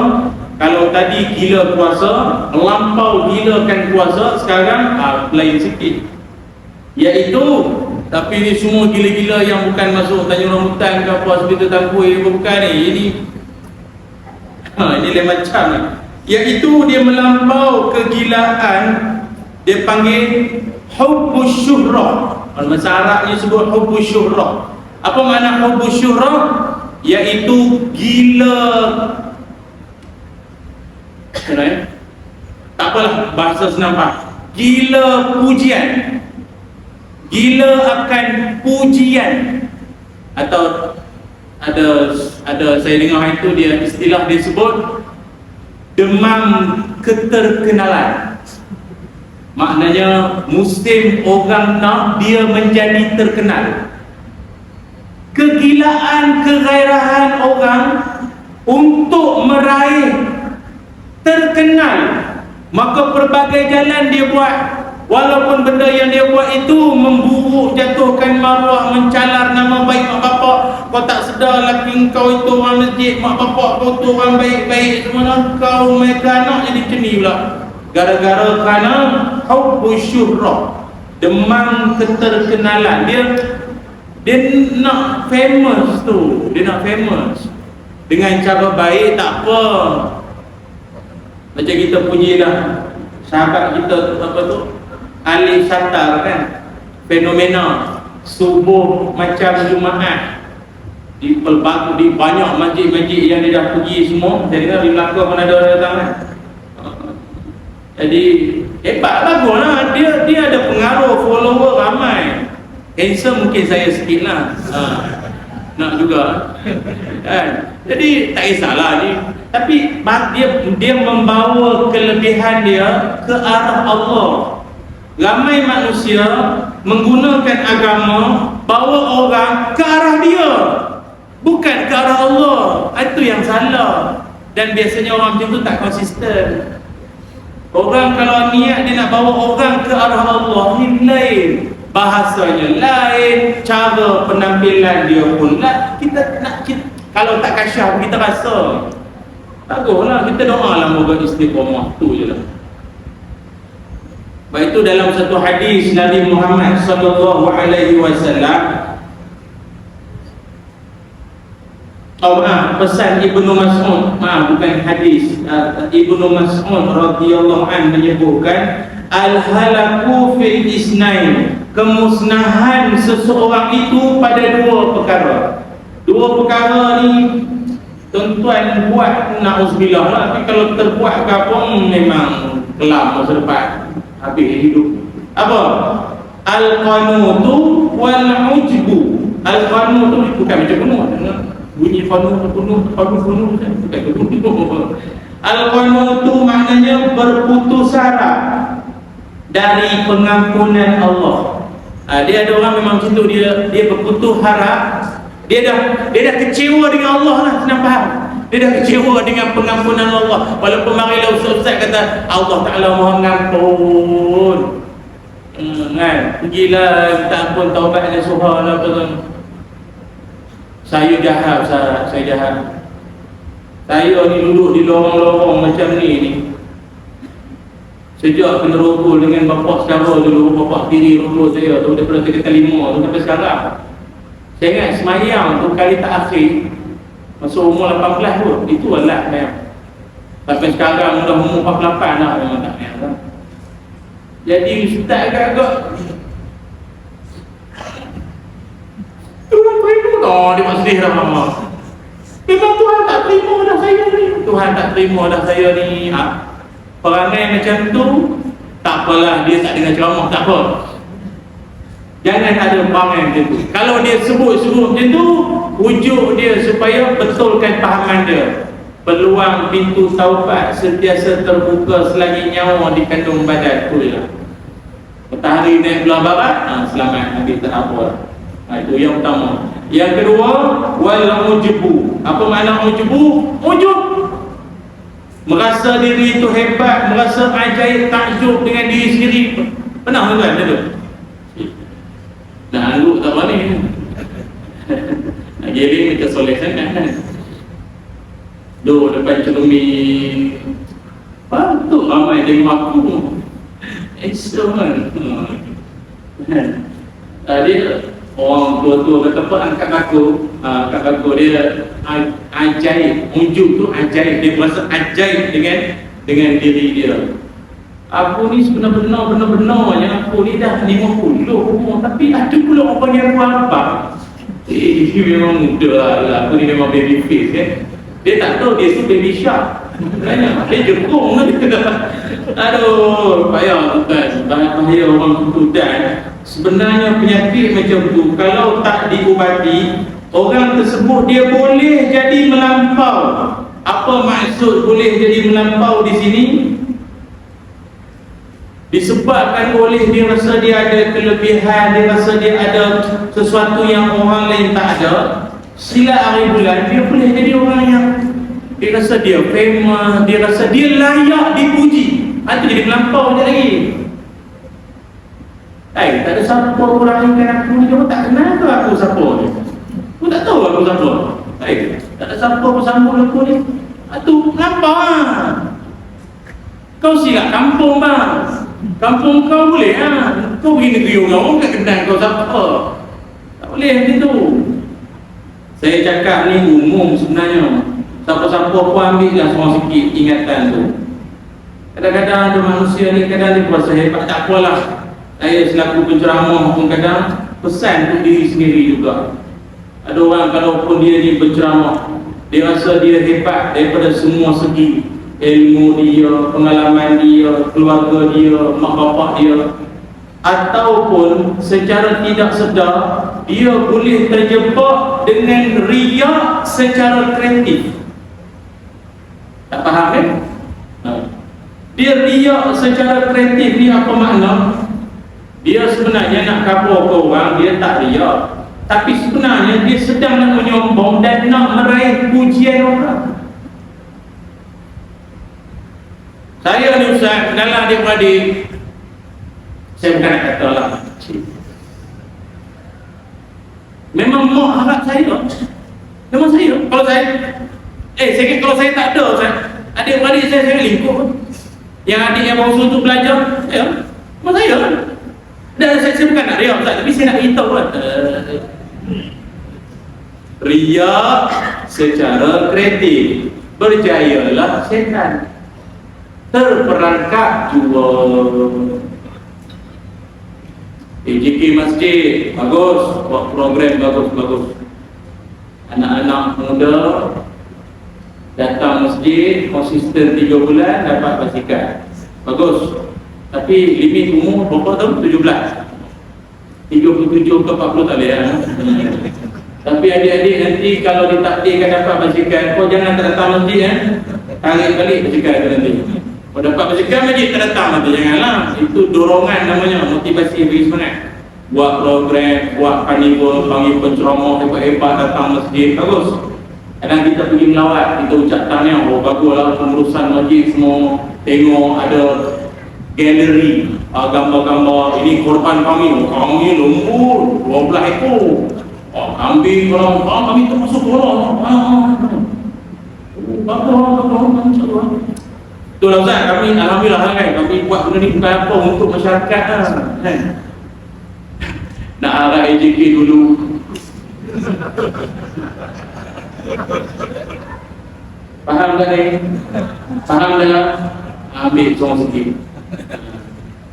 Kalau tadi gila kuasa, melampau gilakan kuasa, sekarang lain sikit. Iaitu, tapi ni semua gila-gila yang bukan masuk Tanjung Rambutan ke apa, Hospital Tangkui, bukan ni. Ini lain macam ni. Iaitu dia melampau kegilaan, dia panggil hubbus syuhrah. Bahasa Arabnya sebut hubbus syuhrah. Apa makna hubbus syuhrah? Iaitu gila. Tak apalah, bahasa senang faham. Gila pujian. Gila akan pujian. Atau ada saya dengar itu dia istilah dia sebut demam keterkenalan. Maknanya musim orang nak dia menjadi terkenal. Kegilaan, kegairahan orang untuk meraih terkenal, maka pelbagai jalan dia buat. Walaupun benda yang dia buat itu memburuk, jatuhkan maruah, mencalar nama baik mak bapak. Kau tak sedar laki kau itu orang masjid, mak bapak kau tu orang baik-baik semua, kau mereka anak jadi macam ni pula. Gara-gara kerana hubbu syuhrah, demam keterkenalan. Dia nak famous tu, dia nak famous dengan cara baik tak apa. Macam kita punyilah sahabat kita apa tu, Ali Shattar kan, fenomena subuh macam Jumaat di banyak masjid-masjid yang dia dah pergi semua. Saya dengar di Melaka pun ada datang kan. Jadi hebat, baguslah, dia ada pengaruh, follower ramai. Handsome mungkin saya sikit lah, nak juga kan. Jadi tak kisahlah ni, tapi dia membawa kelebihan dia ke arah Allah. Ramai manusia menggunakan agama bawa orang ke arah dia, bukan ke arah Allah. Itu yang salah. Dan biasanya orang macam tu tak konsisten. Orang kalau niat dia nak bawa orang ke arah Allah, ni lain, bahasanya lain, cara penampilan dia pun lah. Kalau tak kasyaf kita rasa baguslah, kita doa lah moga istiqamah, tu je lah. Baik, itu dalam satu hadis Nabi Muhammad sallallahu alaihi wasallam, pesan Ibnu Mas'ud, bukan hadis, Ibnu Mas'ud radhiyallahu anhu menyebutkan al-halaku fil isnain, kemusnahan seseorang itu pada dua perkara. Dua perkara ni tuan-tuan buat na'udzubillah lah, tapi kalau terbuat ke apa memang kelam masa depan, habis hidup. Apa? Al-qanutu wal-ujbu. Al-qanutu ni bukan macam penuh, bunyi qanutu bukan penuh. Al-qanutu maknanya berputus harap dari pengampunan Allah. Dia ada orang memang macam tu, dia berputus harap. Dia dah kecewa dengan Allah lah, senang faham. Dia dah kecewa dengan pengampunan Allah. Walaupun marilah ustaz-ustaz kata Allah Ta'ala Maha Mengampun, kan, pergilah minta ampun, taubat dan suha lah, betul. Saya jahat, saya jahat. Saya ni duduk di lorong-lorong macam ni. Sejak kena rogol dengan bapak sekarang dulu, bapak tiri rogol saya tu daripada kali 5 tu sampai sekarang. Saya ingat semayang tu kali tak akhir masa umur 18 tu, itu adalah saya. Sampai sekarang dah umur 48 dah, memang tak payah lah. Jadi ustaz agak-agak Tuhan terima dah, dia tak sedih dah mama. Memang Tuhan tak terima dah saya ni, Tuhan tak terima dah saya ni. Perangai macam tu tak apalah, dia tak dengar ceramah, tak apa. Jangan ada perangai macam tu. Kalau dia sebut-sebut macam tu, ujuk dia supaya betulkan pahaman dia. Peluang pintu taubat sentiasa terbuka selagi nyawa di kandung badan. Itulah. Matahari naik belah barat, selamat, nanti tak apa. Itu yang pertama. Yang kedua, wal ujbu. Apa makna ujbu? Ujub, merasa diri itu hebat, merasa ajaib, takjub dengan diri sendiri. Pernah tuan ada tu? Nak angguk tak apa ni? Nak giring macam soleh sangat kan? Duduk depan cermin, patut ramai tengok aku. Esok kan? Dia orang tua-tua kata apa, angkat aku dia ajaib. Ujub tu ajaib, dia merasa ajaib dengan diri dia. Aku ni benar-benarnya aku ni dah 50 umur, tapi ada pula orang panggil aku abang. Memang muda lah, aku ni memang baby face kan. Dia tak tahu dia tu baby shark. Dia jengkung kan. Aduh, payah tuan, bahaya orang tu. Dan sebenarnya penyakit macam tu kalau tak diubati, orang tersebut dia boleh jadi melampau. Apa Apa maksud boleh jadi melampau di sini? Disebabkan oleh dia rasa dia ada kelebihan, dia rasa dia ada sesuatu yang orang lain tak ada. Sila hari bulan dia boleh jadi orang yang dia rasa dia famous, dia rasa dia layak dipuji. Itu jadi melampau je lagi. Tak ada siapa kurangkan aku ni, dia tak kenal ke aku siapa ni. Aku tak tahu aku siapa. Tak ada siapa bersambung aku ni. Itu melampau lah. Kau silap kampung bang. Kampung kau boleh lah. Kau pergi negeri orang tak kenal kau siapa. Tak boleh macam tu. Saya cakap ni umum sebenarnya. Siapa-siapa pun ambil lah seorang sikit ingatan tu. Kadang-kadang ada manusia ni, kadang dia berasa hebat. Tak apalah, saya selaku penceramah pun kadang pesan untuk diri sendiri juga. Ada orang kalaupun dia ni penceramah, dia rasa dia hebat daripada semua segi. Ilmu dia, pengalaman dia, keluarga dia, mak bapak dia, ataupun secara tidak sedar dia boleh terjebak dengan riak secara kreatif. Tak faham kan? Dia riak secara kreatif ni apa makna? Dia sebenarnya nak kabur ke orang, dia tak riak, tapi sebenarnya dia sedang nak menyombong dan nak meraih pujian orang. Saya ni Ustaz, dalam adik-beradik, saya bukan nak kata lah, memang mak harap saya. Memang saya. Kalau saya saya kalau saya tak ada Ustaz, adik-beradik saya lingkup. Yang adik yang bangsa tu belajar, memang saya. Dan saya bukan nak riak Ustaz, tapi saya nak beritahu kan. Riak secara kreatif, berjayalah setan. Terperangkap jua. JK Masjid bagus, buat program bagus-bagus. Anak-anak muda datang masjid konsisten 3 bulan dapat basikal. Bagus. Tapi limit umur berapa tahun? 17. 37 ke 40 tak boleh lah. Tapi adik-adik nanti kalau ditakdirkan dapat basikal, kau jangan tak datang masjid tarik balik basikal tu nanti. Kau dapat basikal masjid tak datang nanti, janganlah. Itu dorongan namanya, motivasi bagi semangat. Buat program, buat carnival, panggil penceramah hebat-hebat datang masjid, bagus. Kadang kita pergi melawat, kita ucap tahniah, baguslah pengurusan masjid semua. Tengok ada galeri, gambar-gambar, ini korban kami lembur 12 ekor. Kambing kalau kami termasuk orang. Bagus. Itulah Ustaz, kami alhamdulillah kan, kami buat benda ni bukan apa untuk masyarakat kan. Nak arah AJK dulu. Faham tak ni? Faham tak? Ambil seorang sikit.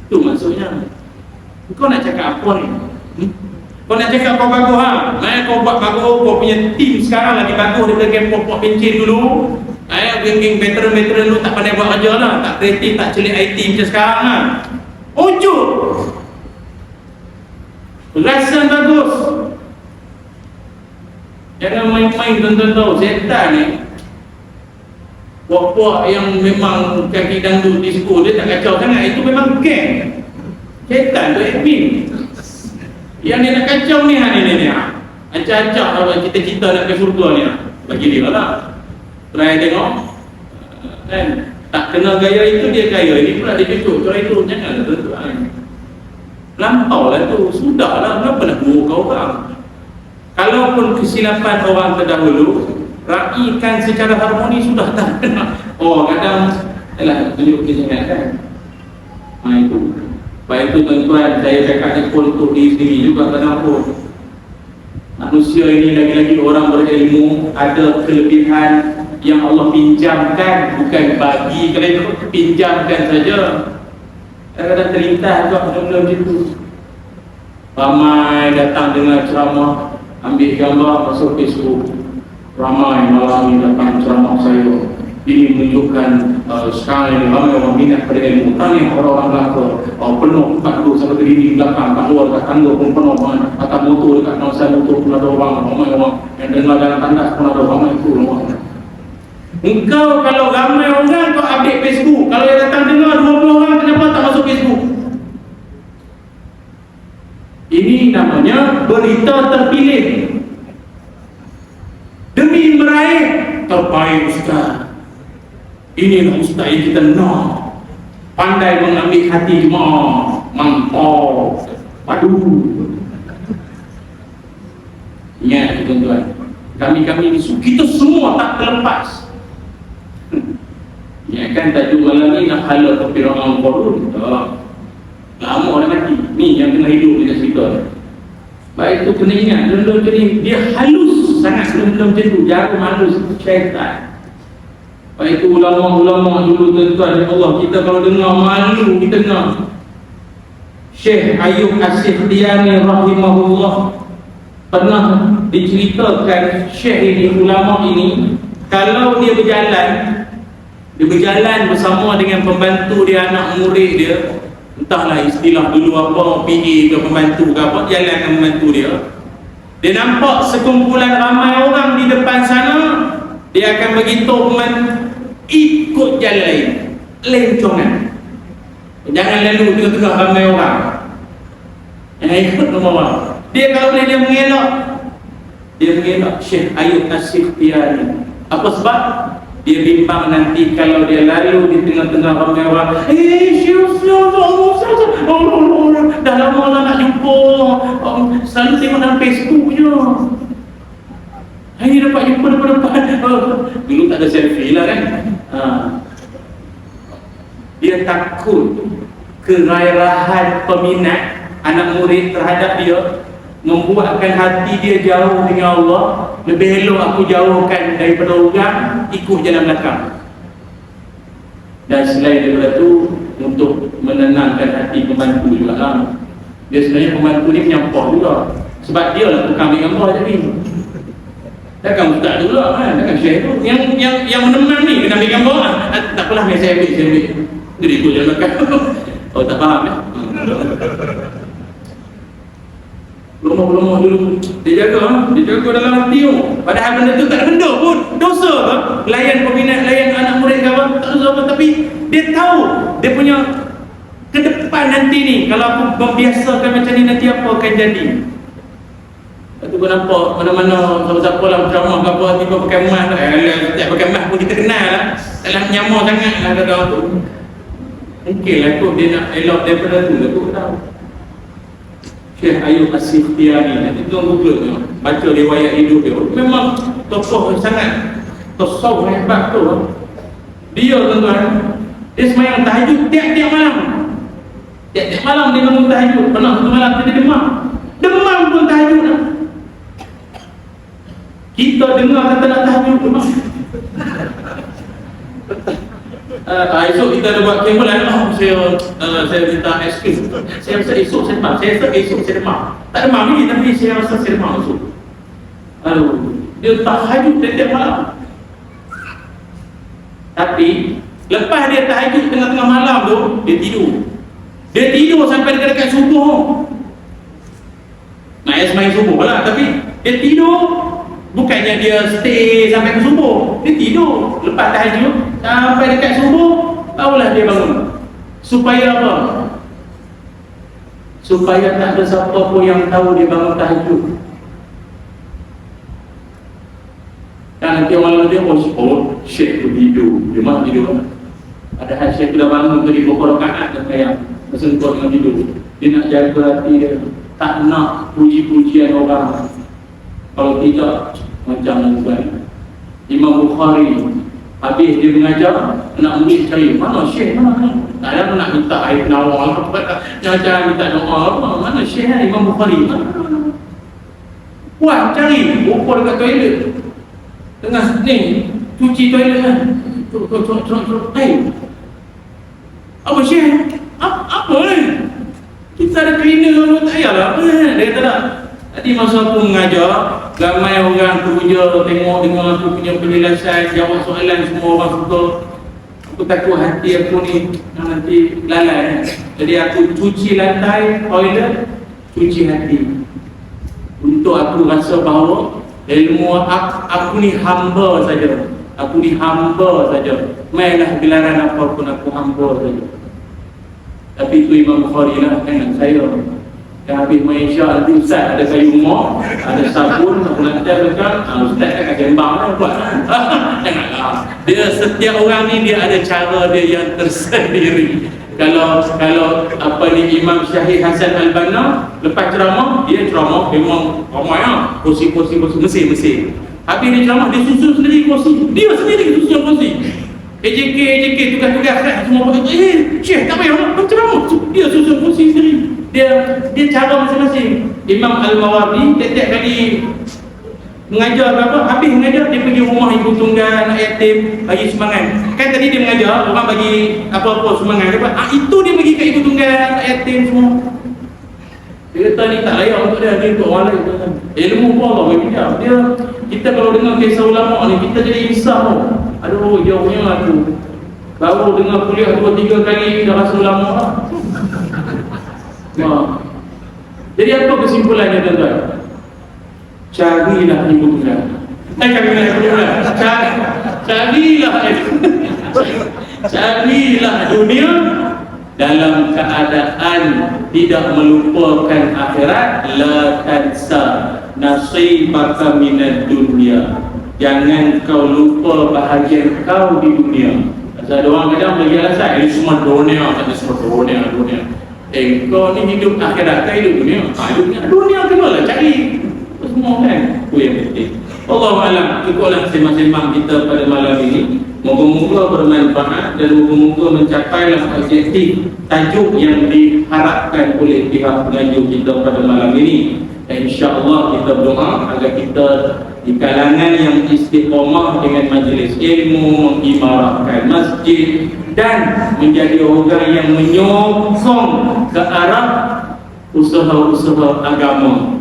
Itu maksudnya. Kau nak cakap apa ni? Kau nak cakap kau bagus Mana kau buat bagus, kau punya tim sekarang lagi bagus daripada game pokok pencin dulu. Geng-geng veteran-veteran dulu tak pandai buat kerja lah, tak kreatif, tak celik IT macam sekarang lah. Ujuk rasan bagus. Jangan main-main tuan-tuan tahu, setan ni puak-puak yang memang kaki dangdut disco, dia tak kacau sangat, itu memang geng. Setan tu admin. Yang dia nak kacau ni acak-acak cita-cita nak ke surga ni bagi dia lah. Try tengok kan, tak kena gaya itu dia gaya, ini pula dia cucuk cara itu, jangan tuan-tuan. Lampau lah tu, sudah lah, kenapa nak buruk kau orang? Kalaupun kesilapan orang terdahulu, raikan secara harmoni sudah tak kena. Kadang tunjuk kesenangan kan. Itu baik itu tuan-tuan, saya cakap ni pun untuk diri sendiri juga. Kenapa manusia ini lagi-lagi orang berilmu, ada kelebihan yang Allah pinjamkan, bukan bagi, kalau itu pinjamkan saja. Kadang-kadang terlintas juga benda-benda macam tu. Ramai datang dengar ceramah, ambil gambar masuk Facebook. Ramai malam ini datang ceramah saya. Ini menunjukkan sekarang ini ramai orang minat pada ilmu. Tanya orang-orang belakang, penuh tempat tu sampai ke dinding belakang, kat luar dekat tangga pun penuh banget. Atas motor dekat kawasan motor pun ada orang, ramai orang yang dengar jalan tandas pun ada ramai tu orang. Engkau kalau ramai orang kau update Facebook, kalau yang datang dengar 20 orang, kenapa tak masuk Facebook? Ini namanya berita terpilih demi meraih terbaik ustaz. Inilah ustaz yang kita nak, pandai mengambil hati jemaah, mantap, padu. Ingat tuan-tuan, kami-kami ni kita semua tak terlepas. Ya kan, tajuk malam ni nak halal ke Fir'aun Qarun. Lama dah mati. Ni yang kena hidup dekat cerita. Baik tu kena ingat, benda macam ni dia halus sangat, benda macam tu, jarum halus syaitan. Baik tu ulama-ulama dulu tuan-tuan Allah, kita kalau dengar malu kita dengar. Syekh Ayub As-Sikhtiyani rahimahullah pernah diceritakan Syekh ini, ulama ini, kalau dia berjalan bersama dengan pembantu dia, anak murid dia, entahlah istilah dulu apa, PA ke pembantu ke apa, jalan dengan pembantu dia, dia nampak sekumpulan ramai orang di depan sana, dia akan beritahu pembantu, ikut jalan lencongan, jangan lalu tengah-tengah ramai orang, yang ikut nama orang. Dia kalau boleh dia mengelak Syekh Ayub As-Sikhtiyani. Apa sebab? Dia bimbang nanti kalau dia lalu di tengah-tengah ramai orang, Syekh dah lama lah nak jumpa, selalu tengok dalam Facebook je, hari dapat jumpa depan-depan. Dulu tak ada selfie lah kan. Dia takut kerairahan peminat anak murid terhadap dia membuatkan hati dia jauh dengan Allah. Lebih elok aku jauhkan daripada orang, ikut jalan belakang. Dan selain daripada itu, untuk menenangkan hati pembantu juga lah. Dia sebenarnya pembantu ni menyampah juga, sebab dia lah tukang ambil gambar tadi. Takkan ustaz tu lah kan, takkan syekh tu yang menemang ni kena ambil gambar lah. Tak apalah, saya ambil jadi ikut jalan belakang. Oh tak faham ya. Lomah-lomah dulu dia jaga dalam hati tu. Padahal benda tu tak ada benda pun, dosa ke layan peminat, layan anak murid ke apa, tak dosa apa. Tapi dia tahu dia punya ke depan nanti ni, kalau aku membiasakan macam ni, nanti apa akan jadi. Lepas tu kau nampak mana-mana siapa-siapa lah drama ke apa, tiba pakai emas lah. Tak pakai emas pun kita kenal lah, dalam nyamar sangat lah ada tu. Mungkin lah kot dia nak elok daripada tu lah, aku tahu. Syekh Ayub As-Sikhtiyani, nanti tuan Google tu, baca riwayat hidup dia, memang tokoh sangat, tokoh hebat tu. Dia tuan-tuan, dia semayang tahajud tiap-tiap malam. Tiap-tiap malam dia bangun tahajud. Pernah satu malam dia demam pun tahajud lah. Kita dengar kata nak tahajud demam. Esok kita ada buat kemulan. Saya minta aiskrim. Saya rasa esok saya demam. Saya demam. Tak demam ni, tapi saya rasa saya demam esok. Dia tahajud tiap malam. Tapi lepas dia tahajud tengah-tengah malam tu, dia tidur sampai dekat subuh. Nak semain subuh lah, tapi dia tidur. Bukannya dia stay sampai ke subuh, dia tidur lepas tahajud sampai dekat subuh, barulah dia bangun. Supaya apa? Supaya tak ada siapa pun yang tahu dia bangun tahajud. Dan nanti orang lain dia Syekh tu tidur, dia malah tidur. Padahal Syekh tu dah bangun dari beberapa rakaat dan kayak bersentuh dengan tidur. Dia nak jaga hati dia, tak nak puji-pujian orang. Kalau tidak, macam tuan Imam Bukhari, habis dia mengajar, nak murid cari mana Syekh, mana tak ada nak minta air penawar, jangan minta doa, mana Syekh Imam Bukhari, mana? Wah, cari, buka dekat toilet, tengah ni cuci toilet kan, apa Syekh? Apa ni? Kita ada cleaner, tak payahlah apa ni? Dia kata tak. Tadi masa aku mengajar, ramai orang terpuja, tengok dengan aku punya penjelasan, jawab soalan, semua orang suka. Aku takut hati aku ni nanti lalai. Jadi aku cuci lantai, toilet, cuci hati. Untuk aku rasa bahawa ilmu aku ni hamba saja. Aku dihamba saja. Mainlah gelaran apa pun aku hamba saja. Tapi itu Imam Bukhari lah kan saya. Yang habis main Isyak nanti Ustaz ada kayu rumah, ada sabun, aku nak cakap Ustaz kan gembang lah buat. Janganlah. Dia setiap orang ni dia ada cara dia yang tersendiri. Kalau apa ni Imam Syahid Hasan Al-Banna lepas ceramah, dia ceramah memang ramai lah. Kursi Mesir. Habis dia ceramah, dia susun sendiri kursi. Dia sendiri susun kursi. AJK tugas-tugas semua buat Syekh tak payah nak ceramah. Dia susun kursi sendiri. Dia cara masing-masing. Imam Al-Mawardi tiap-tiap kali mengajar apa, habis mengajar dia pergi rumah ibu tunggal, anak yatim, bagi sumbangan. Kan tadi dia mengajar, orang bagi apa-apa sumbangan. Itu dia bagi kat ibu tunggal, anak yatim semua. Dia kata ni tak layak untuk dia untuk orang lain. Ilmu pun Allah bagi dia. Kita kalau dengar kisah ulama ni, kita jadi risau. Aduh, jauhnya aku baru dengar kuliah 2-3 kali dah rasa ulama lah. Jadi apa kesimpulannya tuan-tuan? Carilah ibu tunggal. Carilah dunia dalam keadaan tidak melupakan akhirat. La tansa nasibaka minad dunya. Jangan kau lupa bahagian kau di dunia. Ada orang kadang bagi alasan ini semua dunia, kata semua dunia. Kau ni hidup akhirat ke hidup dunia? Dunia kenalah cari. Semua kan? Itu yang penting. Allahu'alam. Ikutlah sembang-sembang kita pada malam ini. Moga-moga bermanfaat dan moga-moga mencapailah objektif tajuk yang diharapkan oleh pihak pengajuk kita pada malam ini. Dan insya-Allah kita berdoa agar kita di kalangan yang istiqamah dengan majlis ilmu, mengimarahkan masjid dan menjadi orang yang menyokong ke arah usaha-usaha agama.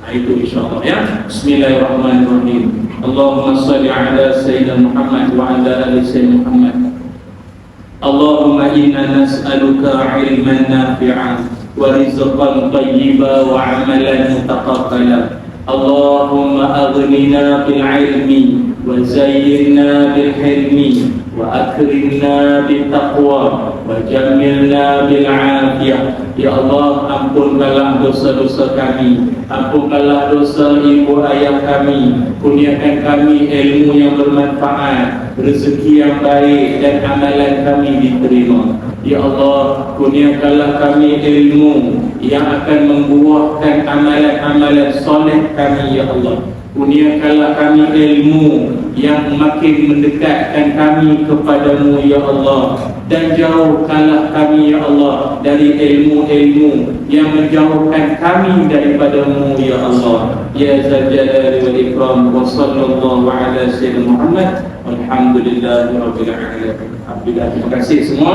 Itu insya-Allah ya. Bismillahirrahmanirrahim. Allahumma salli ala sayyidina Muhammad wa ala ali sayyidina Muhammad. Allahumma inna nas'aluka ilman nafi'an wa rizqan tayyiban wa amalan mutaqabbalan. Allahumma aghnina bil ilmi wa zayyinna bil hilmi wa akrimna bil taqwa wa jammilna bil afiyah. Ya Allah, ampunkanlah dosa-dosa kami, ampunkanlah dosa ibu ayah kami, kurniakan kami ilmu yang bermanfaat, rezeki yang baik dan amalan kami diterima. Ya Allah, kurniakanlah kami ilmu yang akan membuahkan amalan-amalan soleh kami. Ya Allah, kurniakanlah kami ilmu yang makin mendekatkan kami kepadamu. Ya Allah, dan jauhkanlah kami ya Allah dari ilmu-ilmu yang menjauhkan kami daripadamu ya Allah. Ya Zal Jalali wal Ikram. Wa sallallahu ala sayyidina Muhammad. Alhamdulillahirabbil alamin. Alhamdulillah. Terima kasih semua.